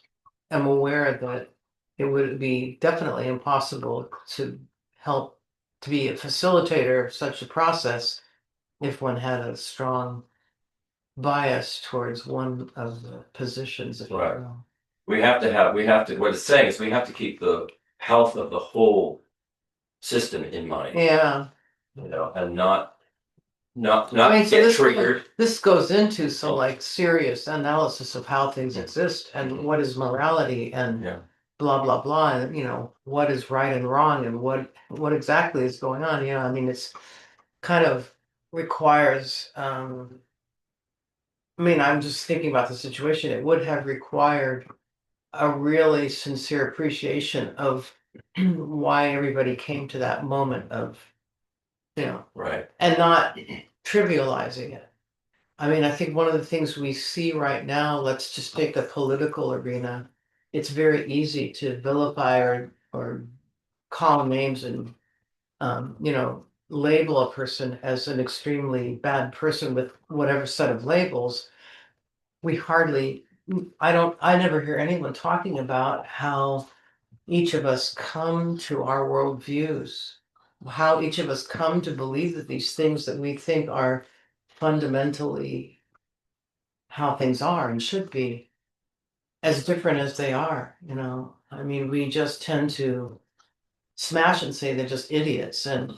am aware that it would be definitely impossible to help to be a facilitator of such a process if one had a strong bias towards one of the positions, if you Right. will. What it's saying is we have to keep the health of the whole system in mind. Yeah. And not So get triggered. this goes into some like serious analysis of how things exist and what is morality and Yeah. blah blah blah, and what is right and wrong and what exactly is going on. It's kind of requires I'm just thinking about the situation. It would have required a really sincere appreciation of why everybody came to that moment of you know, Right. and not trivializing it. I mean, I think one of the things we see right now, let's just take the political arena. It's very easy to vilify or call names and label a person as an extremely bad person with whatever set of labels. We hardly, I never hear anyone talking about how each of us come to our worldviews, how each of us come to believe that these things that we think are fundamentally how things are and should be, as different as they are, I mean, we just tend to smash and say they're just idiots, and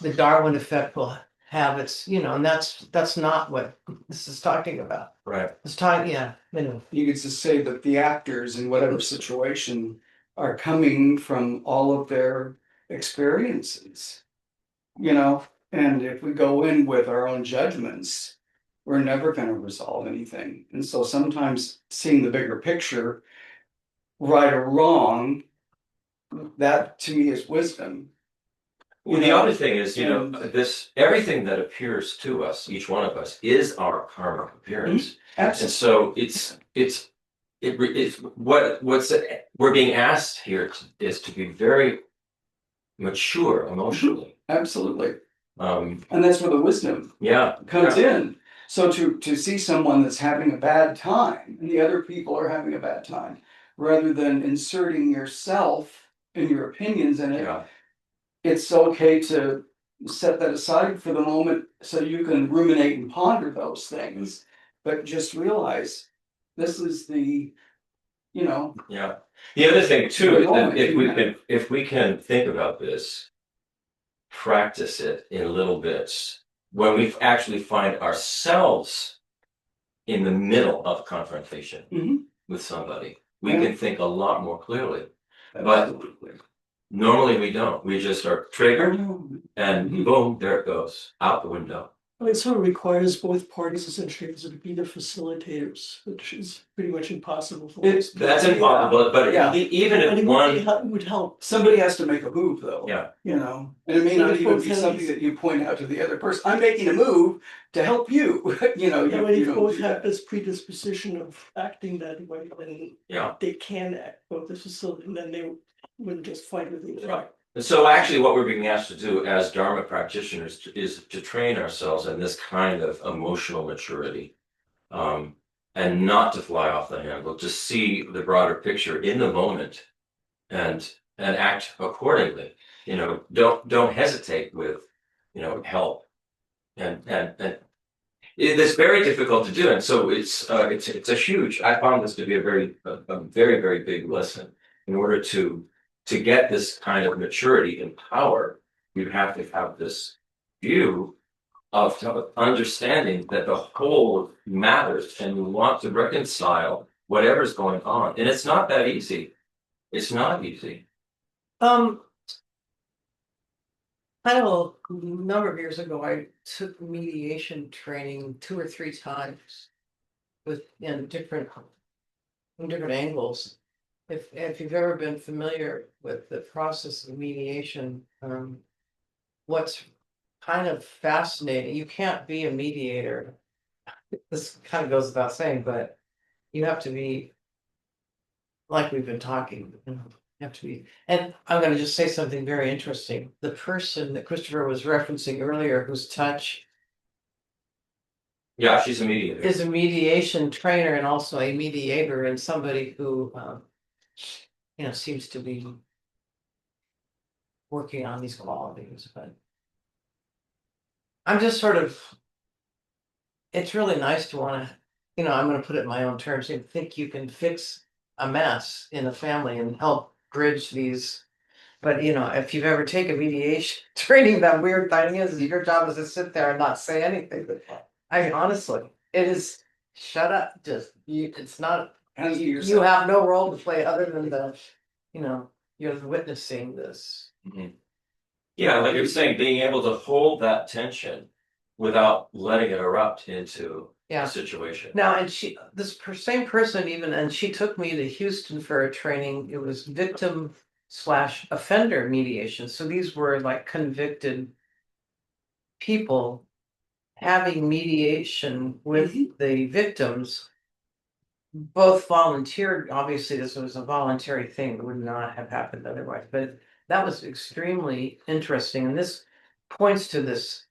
the Darwin effect will have its, and that's not what this is talking about. Right. It's talking, You could just say that the actors in whatever situation are coming from all of their experiences, and if we go in with our own judgments, we're never going to resolve anything. And so sometimes seeing the bigger picture, right or wrong, that to me is wisdom. Well, the other thing is, this everything that appears to us, each one of us, is our karmic appearance. And Absolutely. so it's what's we're being asked here is to be very mature emotionally. Absolutely. Um, And that's where the wisdom yeah, comes in. So to see someone that's having a bad time and the other people are having a bad time, rather than inserting yourself and your opinions in it, yeah, it's okay to set that aside for the moment so you can ruminate and ponder those things, but just realize this is the, yeah. The other thing too is that moment, if we can think about this, practice it in little bits, when we actually find ourselves in the middle of confrontation Mhm. with somebody, we Yeah. can think a lot more clearly. absolutely. Normally we don't. We just are triggered and Mhm. boom, there it goes, out the window. Well, it sort of requires both parties essentially to be the facilitators, which is pretty much impossible for most people. That's impossible, but Yeah. even And if it one, would help. Somebody has to make a move though. yeah, And it may not If even both be have something these- that you point out to the other person. I'm making a move to help you. Yeah, you when if don't both do have that. this predisposition of acting that way, then yeah. they can act both as facility, and then they wouldn't just fight with each other. Right. And so actually what we're being asked to do as Dharma practitioners is to train ourselves in this kind of emotional maturity. And not to fly off the handle, to see the broader picture in the moment and act accordingly. Don't hesitate with, help. And it's very difficult to do. And so it's a huge, I found this to be a very, very big lesson. In order to get this kind of maturity and power, you have to have this view of understanding that the whole matters and you want to reconcile whatever's going on. And it's not that easy. It's not easy. I know a number of years ago, I took mediation training 2 or 3 times with different angles. If you've ever been familiar with the process of mediation, what's kind of fascinating, you can't be a mediator. This kind of goes without saying, but you have to be like we've been talking, you have to be, and I'm going to just say something very interesting. The person that Christopher was referencing earlier, whose touch Yeah, she's a mediator. is a mediation trainer and also a mediator, and somebody who, seems to be working on these qualities, but I'm just sort of, it's really nice to want to, I'm going to put it in my own terms, and think you can fix a mess in a family and help bridge these. But if you've ever taken mediation training, that weird thing is your job is to sit there and not say anything. But I mean, honestly, it is shut up. Just it's not. Hands to You yourself. have no role to play other than you're witnessing this. Mhm. Yeah, like you're saying, being able to hold that tension without letting it erupt into Yeah. a situation. Now, and same person even, and she took me to Houston for a training. It was victim/offender mediation. So these were like convicted people having mediation with the victims. Both volunteered, obviously this was a voluntary thing, it would not have happened otherwise, but that was extremely interesting, and this points to this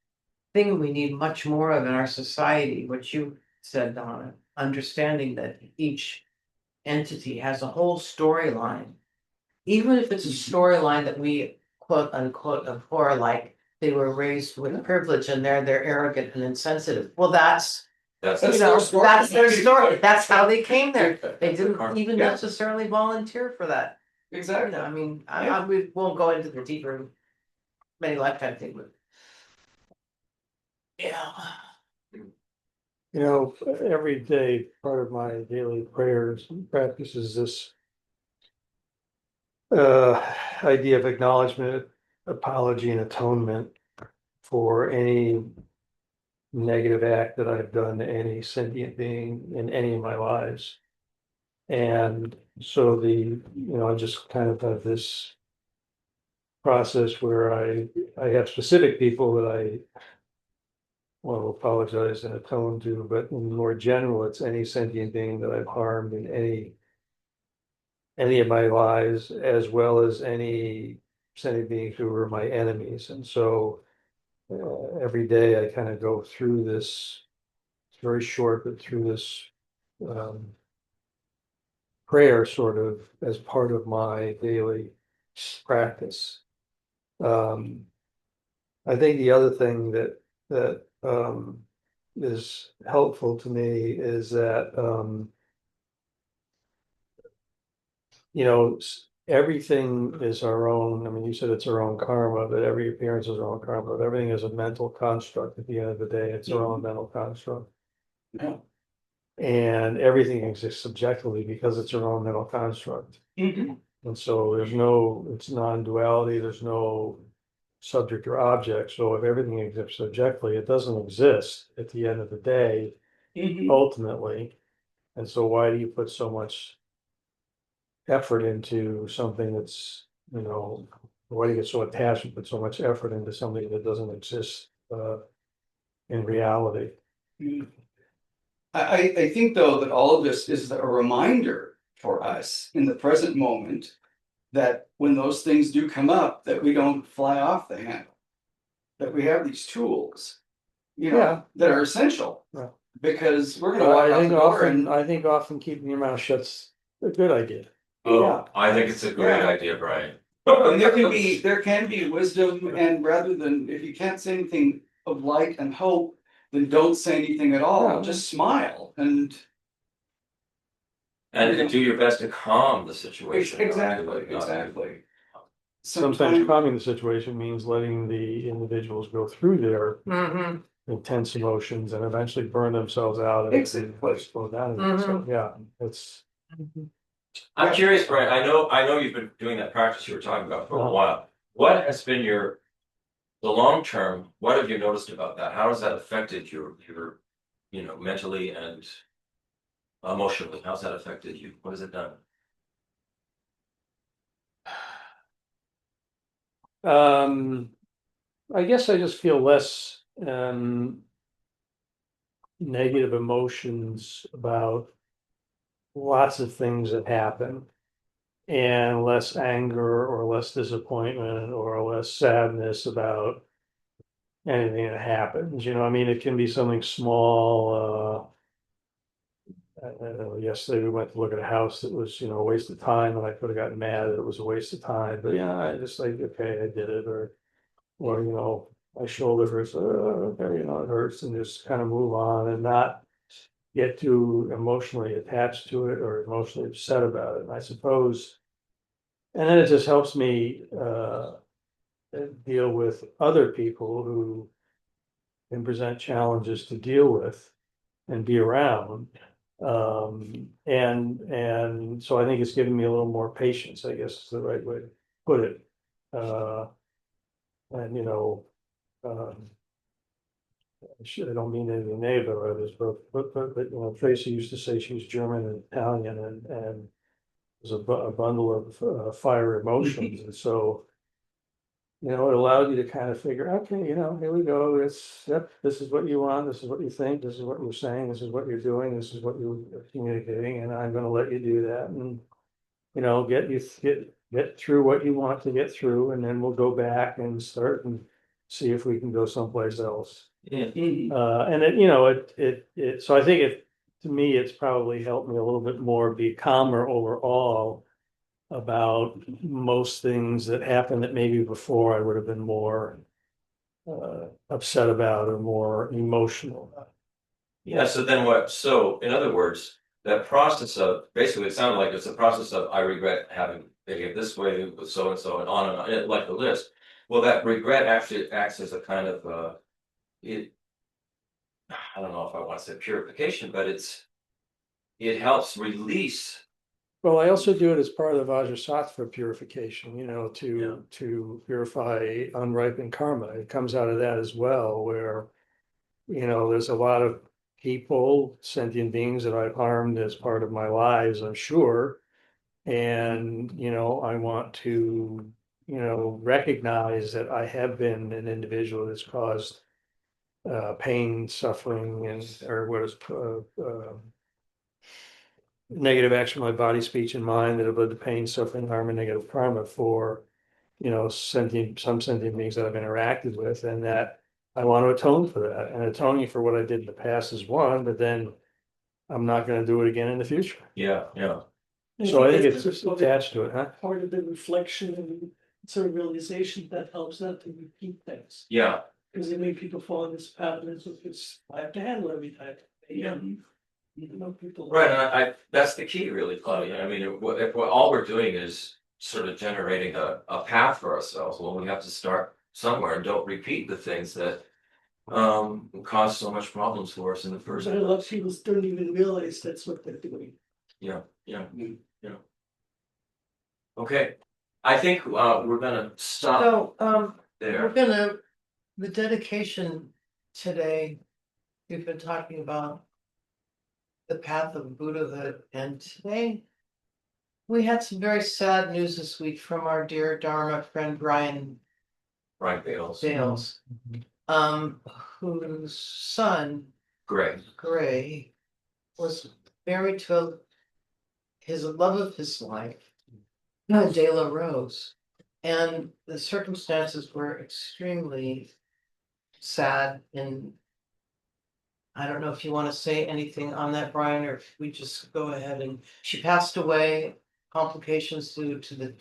thing we need much more of in our society, what you said, Donna, understanding that each entity has a whole storyline. Even if it's a storyline that we quote unquote abhor, like they were raised with privilege and they're arrogant and insensitive. Well, that's That's you That's know, their story. that's their story. That's how they came there. They didn't Karma. even Yeah. necessarily volunteer for that. You Exactly. know, I mean, Yeah. we won't go into the deeper many lifetime thing, but. Yeah. You know, every day, part of my daily prayers and practice is this idea of acknowledgement, apology, and atonement for any negative act that I've done to any sentient being in any of my lives. And so I just kind of have this process where I have specific people that I want to apologize and atone to, but in more general, it's any sentient being that I've harmed in any of my lives, as well as any sentient beings who were my enemies. And so every day I kind of go through this, it's very short, but through this um, prayer sort of as part of my daily practice. I think the other thing that is helpful to me is that everything is our own. I mean, you said it's our own karma, but every appearance is our own karma. But everything is a mental construct. At the end of the day, it's our own mental construct. Yeah. And everything exists subjectively because it's our own mental construct. Mhm. And so it's non-duality, there's no subject or object. So if everything exists subjectively, it doesn't exist at the end of the day, Mhm. ultimately. And so why do you put so much effort into something why do you get so attached and put so much effort into something that doesn't exist in reality? I think though that all of this is a reminder for us in the present moment that when those things do come up, that we don't fly off the handle, that we have these tools, Yeah. that are essential. Yeah. Because we're gonna walk I out think the door and often keeping your mouth shut's a good idea. Oh, I think it's a great Yeah. idea, Brian. and there can be wisdom, and rather than, if you can't say anything of light and hope, then don't say anything at all, Yeah. just smile and. And do your best to calm the situation. Exactly. Sometimes calming the situation means letting the individuals go through their Mm-hmm. intense emotions and eventually burn themselves out and Exactly. slow down. So, yeah, it's I'm curious, Brian, I know you've been doing that practice you were talking about for a Uh-huh. while. What has been the long term, what have you noticed about that? How has that affected your, mentally and emotionally? How's that affected you? What has it done? I guess I just feel less negative emotions about lots of things that happen, and less anger or less disappointment or less sadness about anything that happens. I mean, it can be something small. I don't know, yesterday we went to look at a house that was, a waste of time, and I could have gotten mad that it was a waste of time, but yeah, I just like, okay, I did it, or my shoulder hurts, okay, it hurts, and just kind of move on and not get too emotionally attached to it or emotionally upset about it. And I suppose, and then it just helps me deal with other people who can present challenges to deal with and be around. And so I think it's giving me a little more patience, I guess is the right way to put it. And um, I don't mean anything negative about this, but Tracy used to say she was German and Italian, and was a bundle of fire emotions, and so it allowed you to kind of figure, okay, here we go. Yep, this is what you want. This is what you think. This is what you're saying. This is what you're doing. This is what you're communicating, and I'm going to let you do that. And get through what you want to get through, and then we'll go back and start and see if we can go someplace else. Yeah. And so I think to me, it's probably helped me a little bit more be calmer overall about most things that happened that maybe before I would have been more upset about or more emotional about. Yeah, so then what, so in other words, that process of, basically it sounded like it's a process of, I regret having behaved this way with so and on, like the list. Well, that regret actually acts as a kind of, I don't know if I want to say purification, but it helps release. Well, I also do it as part of the Vajrasattva purification, to purify unripened karma. It comes out of that as well, where, there's a lot of people, sentient beings that I've harmed as part of my lives, I'm sure. And, I want to, recognize that I have been an individual that's caused pain, suffering, or what is negative action of my body, speech, and mind that have led to pain, suffering, harm, and negative karma for, some sentient beings that I've interacted with, and that I want to atone for that. And atoning for what I did in the past is one, but then I'm not going to do it again in the future. Yeah. So I think that's it's just probably attached to it, huh? part of the reflection and sort of realization that helps not to repeat things. Yeah. Because they make people fall in this pattern, I have to handle every time. Yeah. People. Right, and that's the key really, Claudia. I mean, if all we're doing is sort of generating a path for ourselves, well, we have to start somewhere and don't repeat the things that cause so much problems for us in the first But a lot of people don't even realize that's what they're doing. Yeah. Okay, I think we're gonna stop So, there. the dedication today, we've been talking about the path of Buddhahood, and today we had some very sad news this week from our dear Dharma friend Brian Right, Bales. Bales, whose son, Great. Gray, was married to his love of his life, De La Rose. And the circumstances were extremely sad. And I don't know if you want to say anything on that, Brian, or if we just go ahead. And she passed away, complications due to the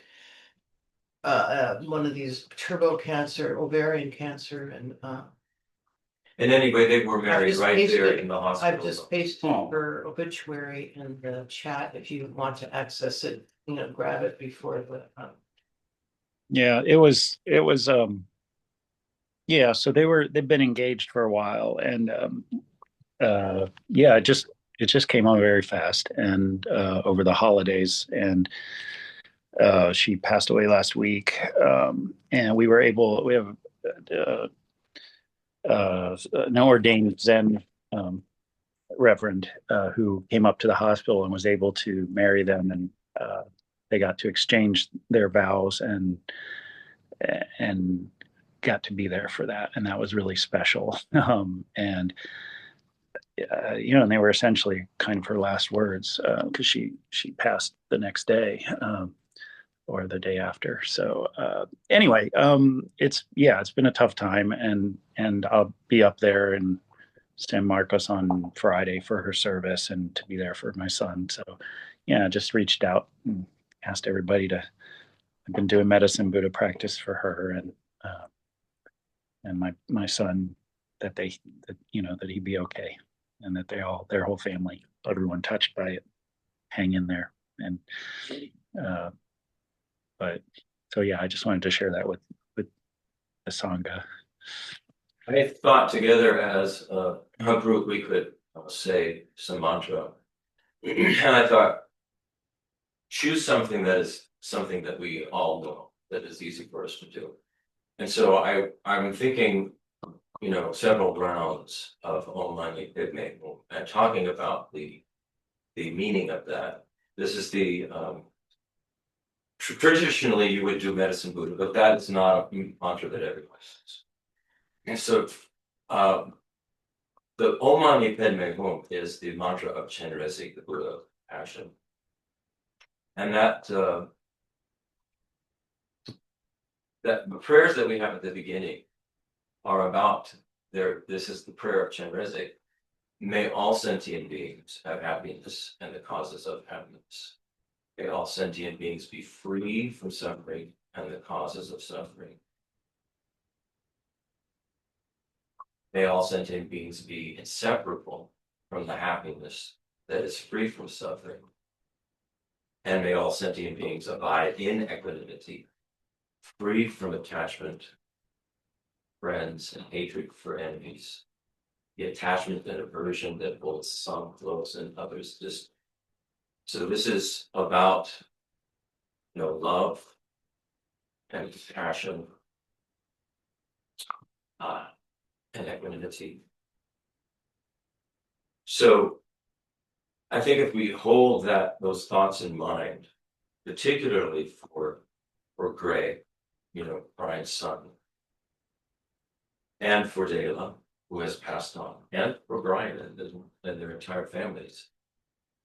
one of these turbo cancer, ovarian cancer, and And anyway, they were married just right there pasted- in the hospital. I've just pasted Oh. her obituary in the chat. If you want to access it, grab it before the. Yeah, yeah, so they've been engaged for a while, and yeah, it just came on very fast, and over the holidays, and she passed away last week. And we have an ordained Zen reverend who came up to the hospital and was able to marry them, and they got to exchange their vows and got to be there for that, and that was really special. And and they were essentially kind of her last words, because she passed the next day, or the day after. So anyway, it's been a tough time, and I'll be up there in San Marcos on Friday for her service and to be there for my son. So yeah, just reached out and asked everybody to. I've been doing medicine Buddha practice for her and my son, that he be okay, and that their whole family, everyone touched by it, hang in there. And but so yeah, I just wanted to share that with the Sangha. I thought together as a group we could say some mantra. And I thought, choose something that is something that we all know, that is easy for us to do. And so I'm thinking, several rounds of Om Mani Padme Hum, and talking about the meaning of that. This is the traditionally you would do medicine Buddha, but that is not a mantra that everyone says. And so the Om Mani Padme Hum is the mantra of Chenrezig, the Buddha of Passion. And that the prayers that we have at the beginning are about this is the prayer of Chenrezig. May all sentient beings have happiness and the causes of happiness. May all sentient beings be free from suffering and the causes of suffering. May all sentient beings be inseparable from the happiness that is free from suffering. And may all sentient beings abide in equanimity, free from attachment, friends, and hatred for enemies. The attachment and aversion that both some close and others distant. So this is about, love and compassion and equanimity. So I think if we hold those thoughts in mind, particularly for Gray, Brian's son, and for Dela, who has passed on, and for Brian and their entire families,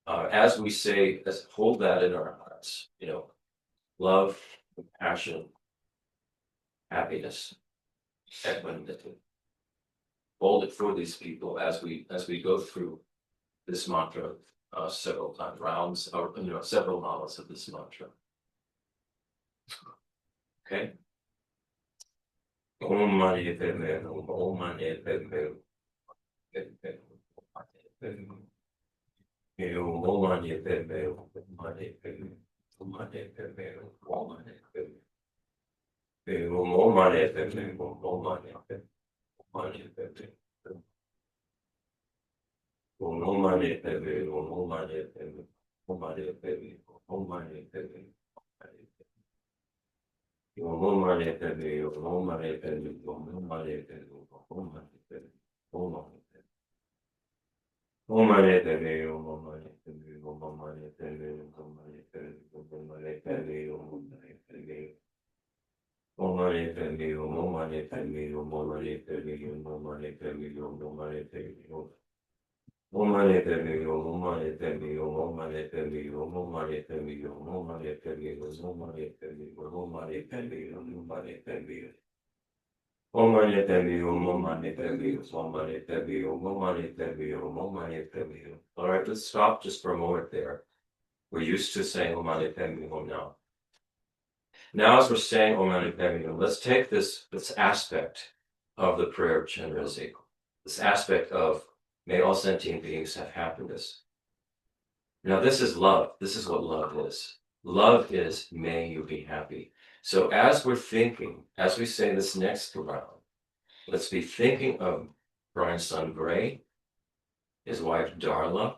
as we say, hold that in our hearts, love, compassion, happiness, equanimity. Hold it for these people as we go through this mantra several times, rounds, or several models of this mantra. Okay. Om Mani Padme Hum, Om Mani Padme Hum. Om Mani Padme Hum, Om Mani Padme Hum, Om Mani Padme Hum, Om Mani Padme Hum. Om Mani Padme Hum, Om Mani Padme Hum, Om Mani Padme Hum. Om Mani Padme Hum, Om Mani Padme Hum, Om Mani Padme Hum, Om Mani Padme Hum. Om Mani Padme Hum, Om Mani Padme Hum, Om Mani Padme Hum, Om Mani Padme Hum, Om Mani. Om Mani Padme Hum, Om Mani Padme Hum, Om Mani Padme Hum, Om Mani Padme Hum, Om Mani Padme Hum, Om Mani Padme Hum. Om Mani Padme Hum, Om Mani Padme Hum, Om Mani Padme Hum, Om Mani Padme Hum, Om Mani Padme Hum. Om Mani Padme Hum, Om Mani Padme Hum, Om Mani Padme Hum, Om Mani Padme Hum, Om Mani Padme Hum, Om Mani Padme Hum, Om Mani Padme Hum, Om Mani Padme Hum. Om Mani Padme Hum, Om Mani Padme Hum, Om Mani Padme Hum, Om Mani Padme Hum, Om Mani Padme Hum. All right, let's stop just for a moment there. We're used to saying Om Mani Padme Hum now. Now, as we're saying Om Mani Padme Hum, let's take this aspect of the prayer of Chenrezig, this aspect of may all sentient beings have happiness. Now, this is love. This is what love is. Love is may you be happy. So as we're thinking, as we say this next round, let's be thinking of Brian's son Gray, his wife Darla.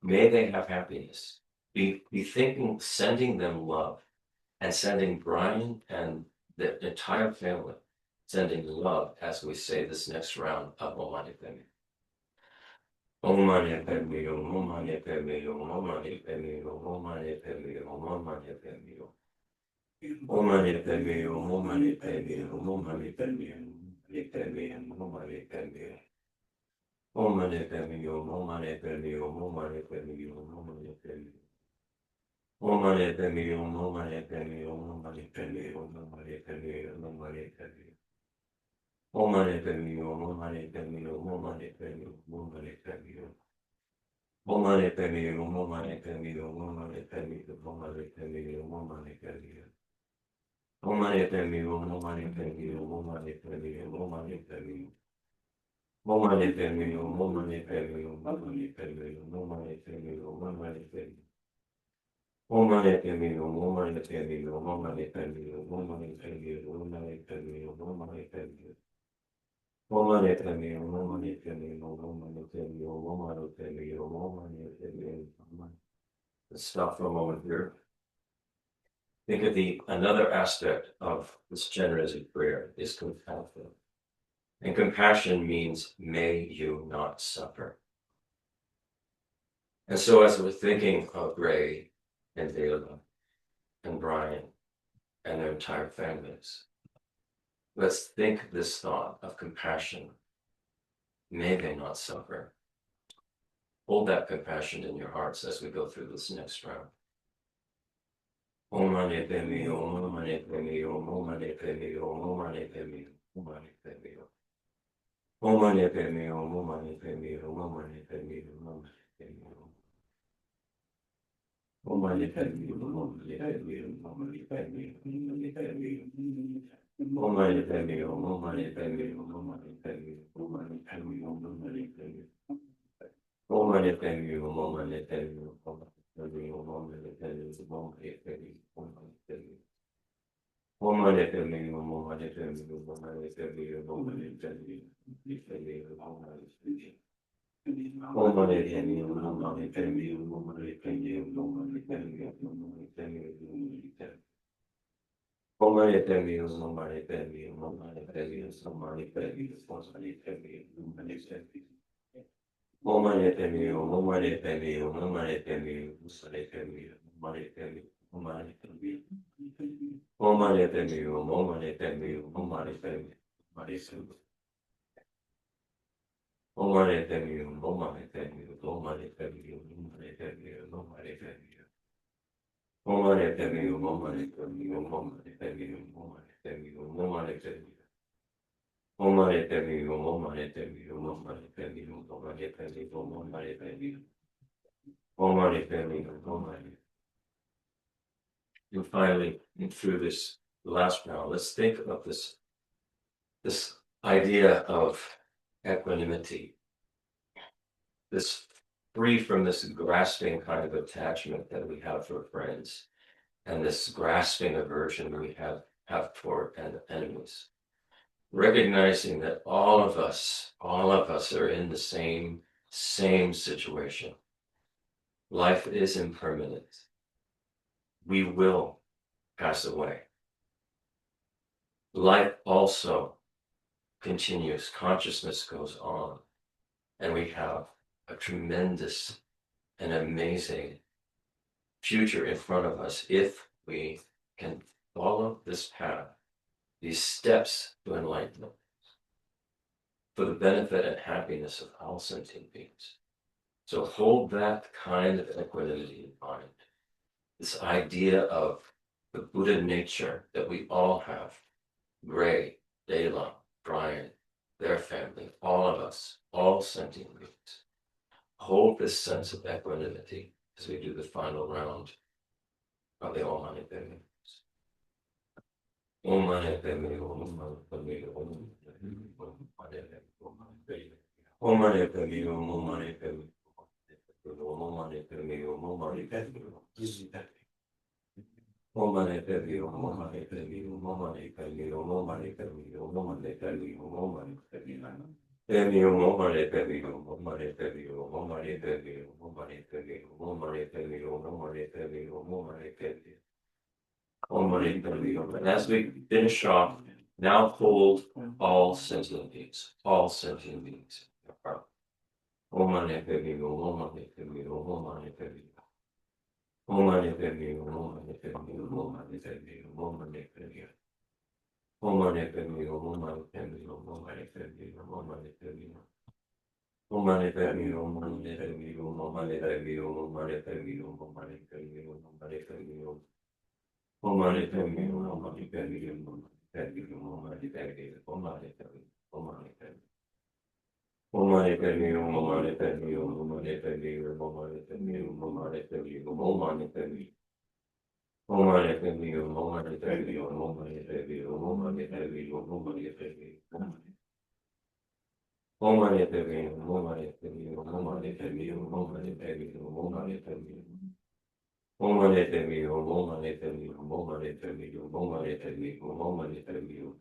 May they have happiness. Be thinking, sending them love, and sending Brian and the entire family, sending love as we say this next round of Om Mani Padme. Om Mani Padme Hum, Om Mani Padme Hum, Om Mani Padme Hum, Om Mani Padme Hum, Om Mani Padme Hum. Om Mani Padme Hum, Om Mani Padme Hum, Om Mani Padme Hum, Om Mani Padme Hum. Om Mani Padme Hum, Om Mani Padme Hum, Om Mani Padme Hum, Om Mani Padme Hum. Om Mani Padme Hum, Om Mani Padme Hum, Om Mani Padme Hum, Om Mani Padme Hum, Om Mani Padme Hum. Om Mani Padme Hum, Om Mani Padme Hum, Om Mani Padme Hum, Om Mani Padme Hum. Om Mani Padme Hum, Om Mani Padme Hum, Om Mani Padme Hum, Om Mani Padme Hum, Om Mani Padme Hum. Om Mani Padme Hum, Om Mani Padme Hum, Om Mani Padme Hum, Om Mani Padme Hum. Om Mani Padme Hum, Om Mani Padme Hum, Om Mani Padme Hum, Om Mani Padme Hum, Om Mani Padme Hum. Om Mani Padme Hum, Om Mani Padme Hum, Om Mani Padme Hum, Om Mani Padme Hum, Om Mani Padme Hum, Om Mani Padme Hum. Om Mani Padme Hum, Om Mani Padme Hum, Om Mani Padme Hum, Om Mani Padme Hum, Om Mani Padme Hum. Let's stop for a moment here. Think of another aspect of this Chenrezig prayer is compassion. And compassion means may you not suffer. And so as we're thinking of Gray and Dela, and Brian and their entire families. Let's think this thought of compassion. May they not suffer. Hold that compassion in your hearts as we go through this next round. Om Mani Padme Hum, Om Mani Padme Hum, Om Mani Padme Hum, Om Mani Padme Hum, Om Mani Padme Hum. Om Mani Padme Hum, Om Mani Padme Hum, Om Mani Padme Hum, Om Mani Padme Hum. Om Mani Padme Hum, Om Mani Padme Hum, Om Mani Padme Hum, Om Mani Padme Hum. Om Mani Padme Hum, Om Mani Padme Hum, Om Mani Padme Hum, Om Mani Padme Hum, Om Mani Padme Hum. Om Mani Padme Hum, Om Mani Padme Hum, Om Mani Padme Hum, Om Mani Padme Hum, Om Mani Padme Hum, Om Mani Padme Hum. Om Mani Padme Hum, Om Mani Padme Hum, Om Mani Padme Hum, Om Mani Padme Hum, Om Mani Padme Hum. Om Mani Padme Hum, Om Mani Padme Hum, Om Mani Padme Hum, Om Mani Padme Hum, Om Mani Padme Hum, Om Mani Padme Hum. Om Mani Padme Hum, Om Mani Padme Hum, Om Mani Padme Hum, Om Mani Padme Hum, Om Mani Padme Hum, Om Mani Padme Hum. Om Mani Padme Hum, Om Mani Padme Hum, Om Mani Padme Hum, Om Mani Padme Hum, Om Mani Padme Hum, Om Mani Padme Hum. Om Mani Padme Hum, Om Mani Padme Hum, Om Mani Padme Hum, Om Mani Padme Hum. Om Mani Padme Hum, Om Mani Padme Hum, Om Mani Padme Hum, Om Mani Padme Hum, Om Mani Padme Hum. Om Mani Padme Hum, Om Mani Padme Hum, Om Mani Padme Hum, Om Mani Padme Hum, Om Mani Padme Hum. Om Mani Padme Hum, Om Mani Padme Hum, Om Mani Padme Hum, Om Mani Padme Hum, Om Mani Padme Hum. Om Mani Padme Hum, Om Mani. And finally, through this last round, let's think of this idea of equanimity, this free from this grasping kind of attachment that we have for friends, and this grasping aversion we have toward enemies. Recognizing that all of us are in the same situation. Life is impermanent. We will pass away. Life also continues. Consciousness goes on. And we have a tremendous and amazing future in front of us if we can follow this path, these steps to enlightenment, for the benefit and happiness of all sentient beings. So hold that kind of equanimity in mind. This idea of the Buddha nature that we all have, Gray, Dela, Brian, their family, all of us, all sentient beings. Hold this sense of equanimity as we do the final round of the Om Mani Padme Hum. Om Mani Padme Hum, Om Mani Padme Hum, Om Mani Padme Hum, Om Mani Padme Hum. Om Mani Padme Hum, Om Mani Padme Hum. Om Mani Padme Hum, Om Mani Padme Hum, Om Mani Padme Hum, Om Mani Padme Hum, Om Mani Padme Hum, Om Mani Padme Hum. Padme Hum, Om Mani Padme Hum, Om Mani Padme Hum, Om Mani Padme Hum, Om Mani Padme Hum, Om Mani Padme Hum, Om Mani Padme Hum, Om Mani Padme Hum. Om Mani Padme Hum. And as we finish off, now hold all sentient beings, all sentient beings. Om Mani Padme Hum, Om Mani Padme Hum, Om Mani Padme Hum. Om Mani Padme Hum, Om Mani Padme Hum, Om Mani Padme Hum, Om Mani Padme Hum. Om Mani Padme Hum, Om Mani Padme Hum, Om Mani Padme Hum, Om Mani Padme Hum. Om Mani Padme Hum, Om Mani Padme Hum, Om Mani Padme Hum, Om Mani Padme Hum, Om Mani Padme Hum, Om Mani Padme Hum. Om Mani Padme Hum, Om Mani Padme Hum, Om Mani Padme Hum, Om Mani Padme Hum, Om Mani Padme Hum, Om Mani Padme Hum. Om Mani Padme Hum, Om Mani Padme Hum, Om Mani Padme Hum, Om Mani Padme Hum, Om Mani Padme Hum, Om Mani Padme Hum. Om Mani Padme Hum, Om Mani Padme Hum, Om Mani Padme Hum, Om Mani Padme Hum, Om Mani Padme Hum. Om Mani Padme Hum, Om Mani Padme Hum, Om Mani Padme Hum, Om Mani Padme Hum, Om Mani Padme Hum. Om Mani Padme Hum, Om Mani Padme Hum, Om Mani Padme Hum, Om Mani Padme Hum, Om Mani Padme Hum.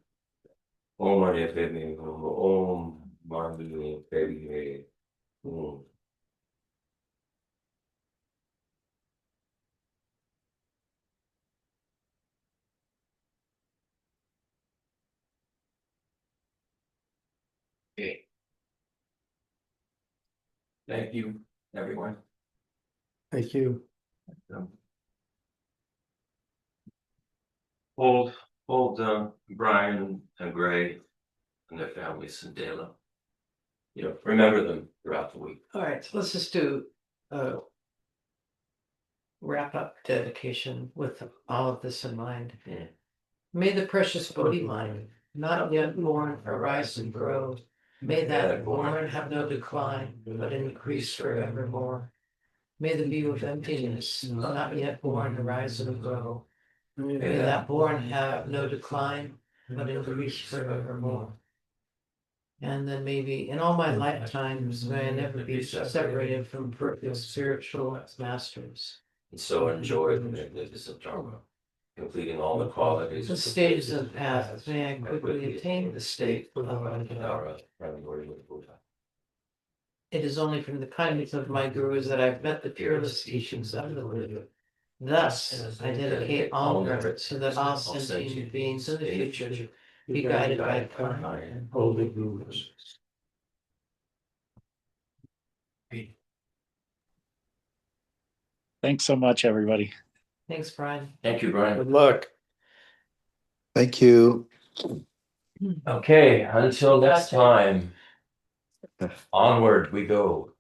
Om Mani Padme Hum, Om Mani Padme Hum. Okay. Thank you, everyone. Thank you. Um, hold Brian and Gray and their families in Dela. You know, remember them throughout the week. All right, so let's just do a wrap up dedication with all of this in mind. Yeah. May the precious Bodhi mind, not yet born, arise and grow. May that born have no decline, but increase forevermore. May the view of emptiness, not yet born, arise and grow. May that born have no decline, but increase forevermore. And then maybe in all my lifetimes, may I never be separated from perfect spiritual masters. And so enjoy the magnificent Dharma, completing all the qualities. The stages of paths, may I quickly attain the state of Dharma, primordial Buddha. It is only from the kindness of my gurus that I've met the fearless teachings of the Buddha. Thus, I dedicate all merit so that all sentient beings in the future be guided by kind and holy gurus. Thanks so much, everybody. Thanks, Brian. Thank you, Brian. Good luck. Thank you. Okay, until next time, onward we go.